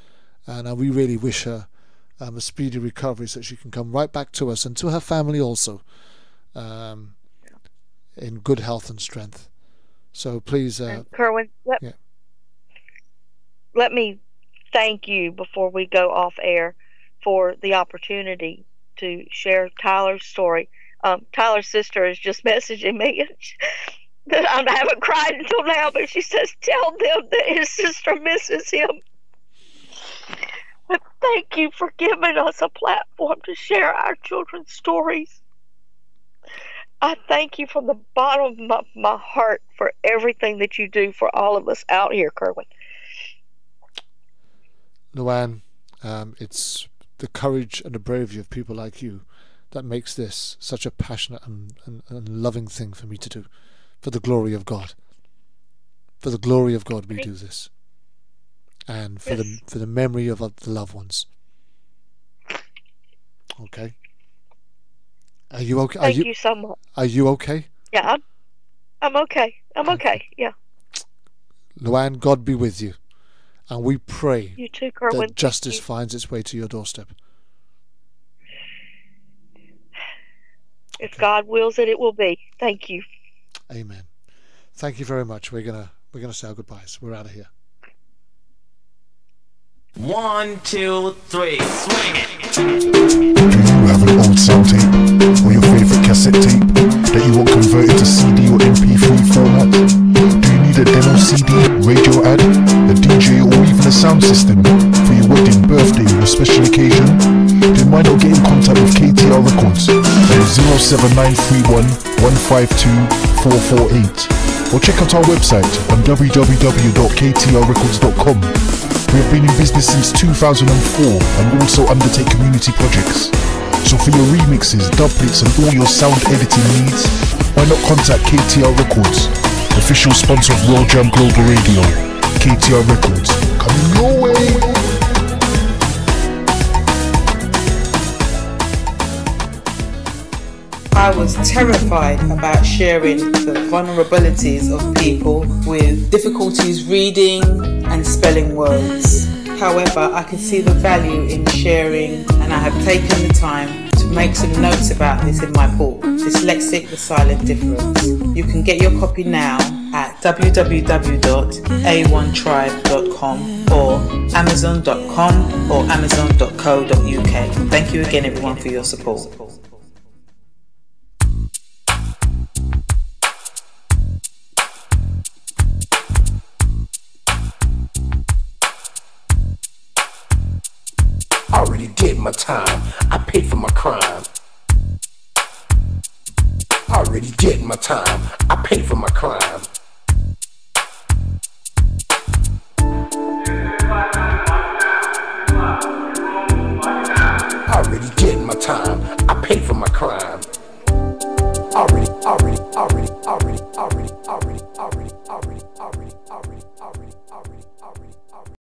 And we really wish her a speedy recovery so she can come right back to us and to her family also, in good health and strength. So please, Kerwin, let me thank you before we go off air for the opportunity to share Tyler's story. Tyler's sister is just messaging me. I haven't cried until now, but she says, tell them that his sister misses him. But thank you for giving us a platform to share our children's stories. I thank you from the bottom of my heart for everything that you do for all of us out here, Kerwin. Louanne, it's the courage and the bravery of people like you that makes this such a passionate and loving thing for me to do. For the glory of God. For the glory of God we do this. And for the memory of the loved ones. Okay? Are you okay? Thank you so much. Are you okay? Yeah, I'm okay. I'm okay. Yeah. Louanne, God be with you. And we pray you too, Kerwin. that justice finds its way to your doorstep. If God wills it, it will be. Thank you. Amen. Thank you very much. We're gonna say our goodbyes. We're out of here. 1, 2, 3, swing it. Do you have an old sound tape or your favorite cassette tape that you want converted to CD or MP3 format? Do you need a demo CD, radio ad, a DJ or even a sound system for your wedding, birthday or special occasion? Then why not get in contact with KTR Records at 07931 152 448 or check out our website on www.ktrrecords.com. We have been in business since 2004 and also undertake community projects. So for your remixes, dubplates and all your sound editing needs, why not contact KTR Records, official sponsor of World Jam Global Radio. KTR Records, coming your way! I was terrified about sharing the vulnerabilities of people with difficulties reading and spelling words. However, I could see the value in sharing, and I have taken the time to make some notes about this in my book, Dyslexic: The Silent Difference. You can get your copy now at www.a1tribe.com or amazon.com or amazon.co.uk. Thank you again, everyone, for your support. I already did my time. I paid for my crime. I already did my time. I paid for my crime. I already did my time. I paid for my crime. Already.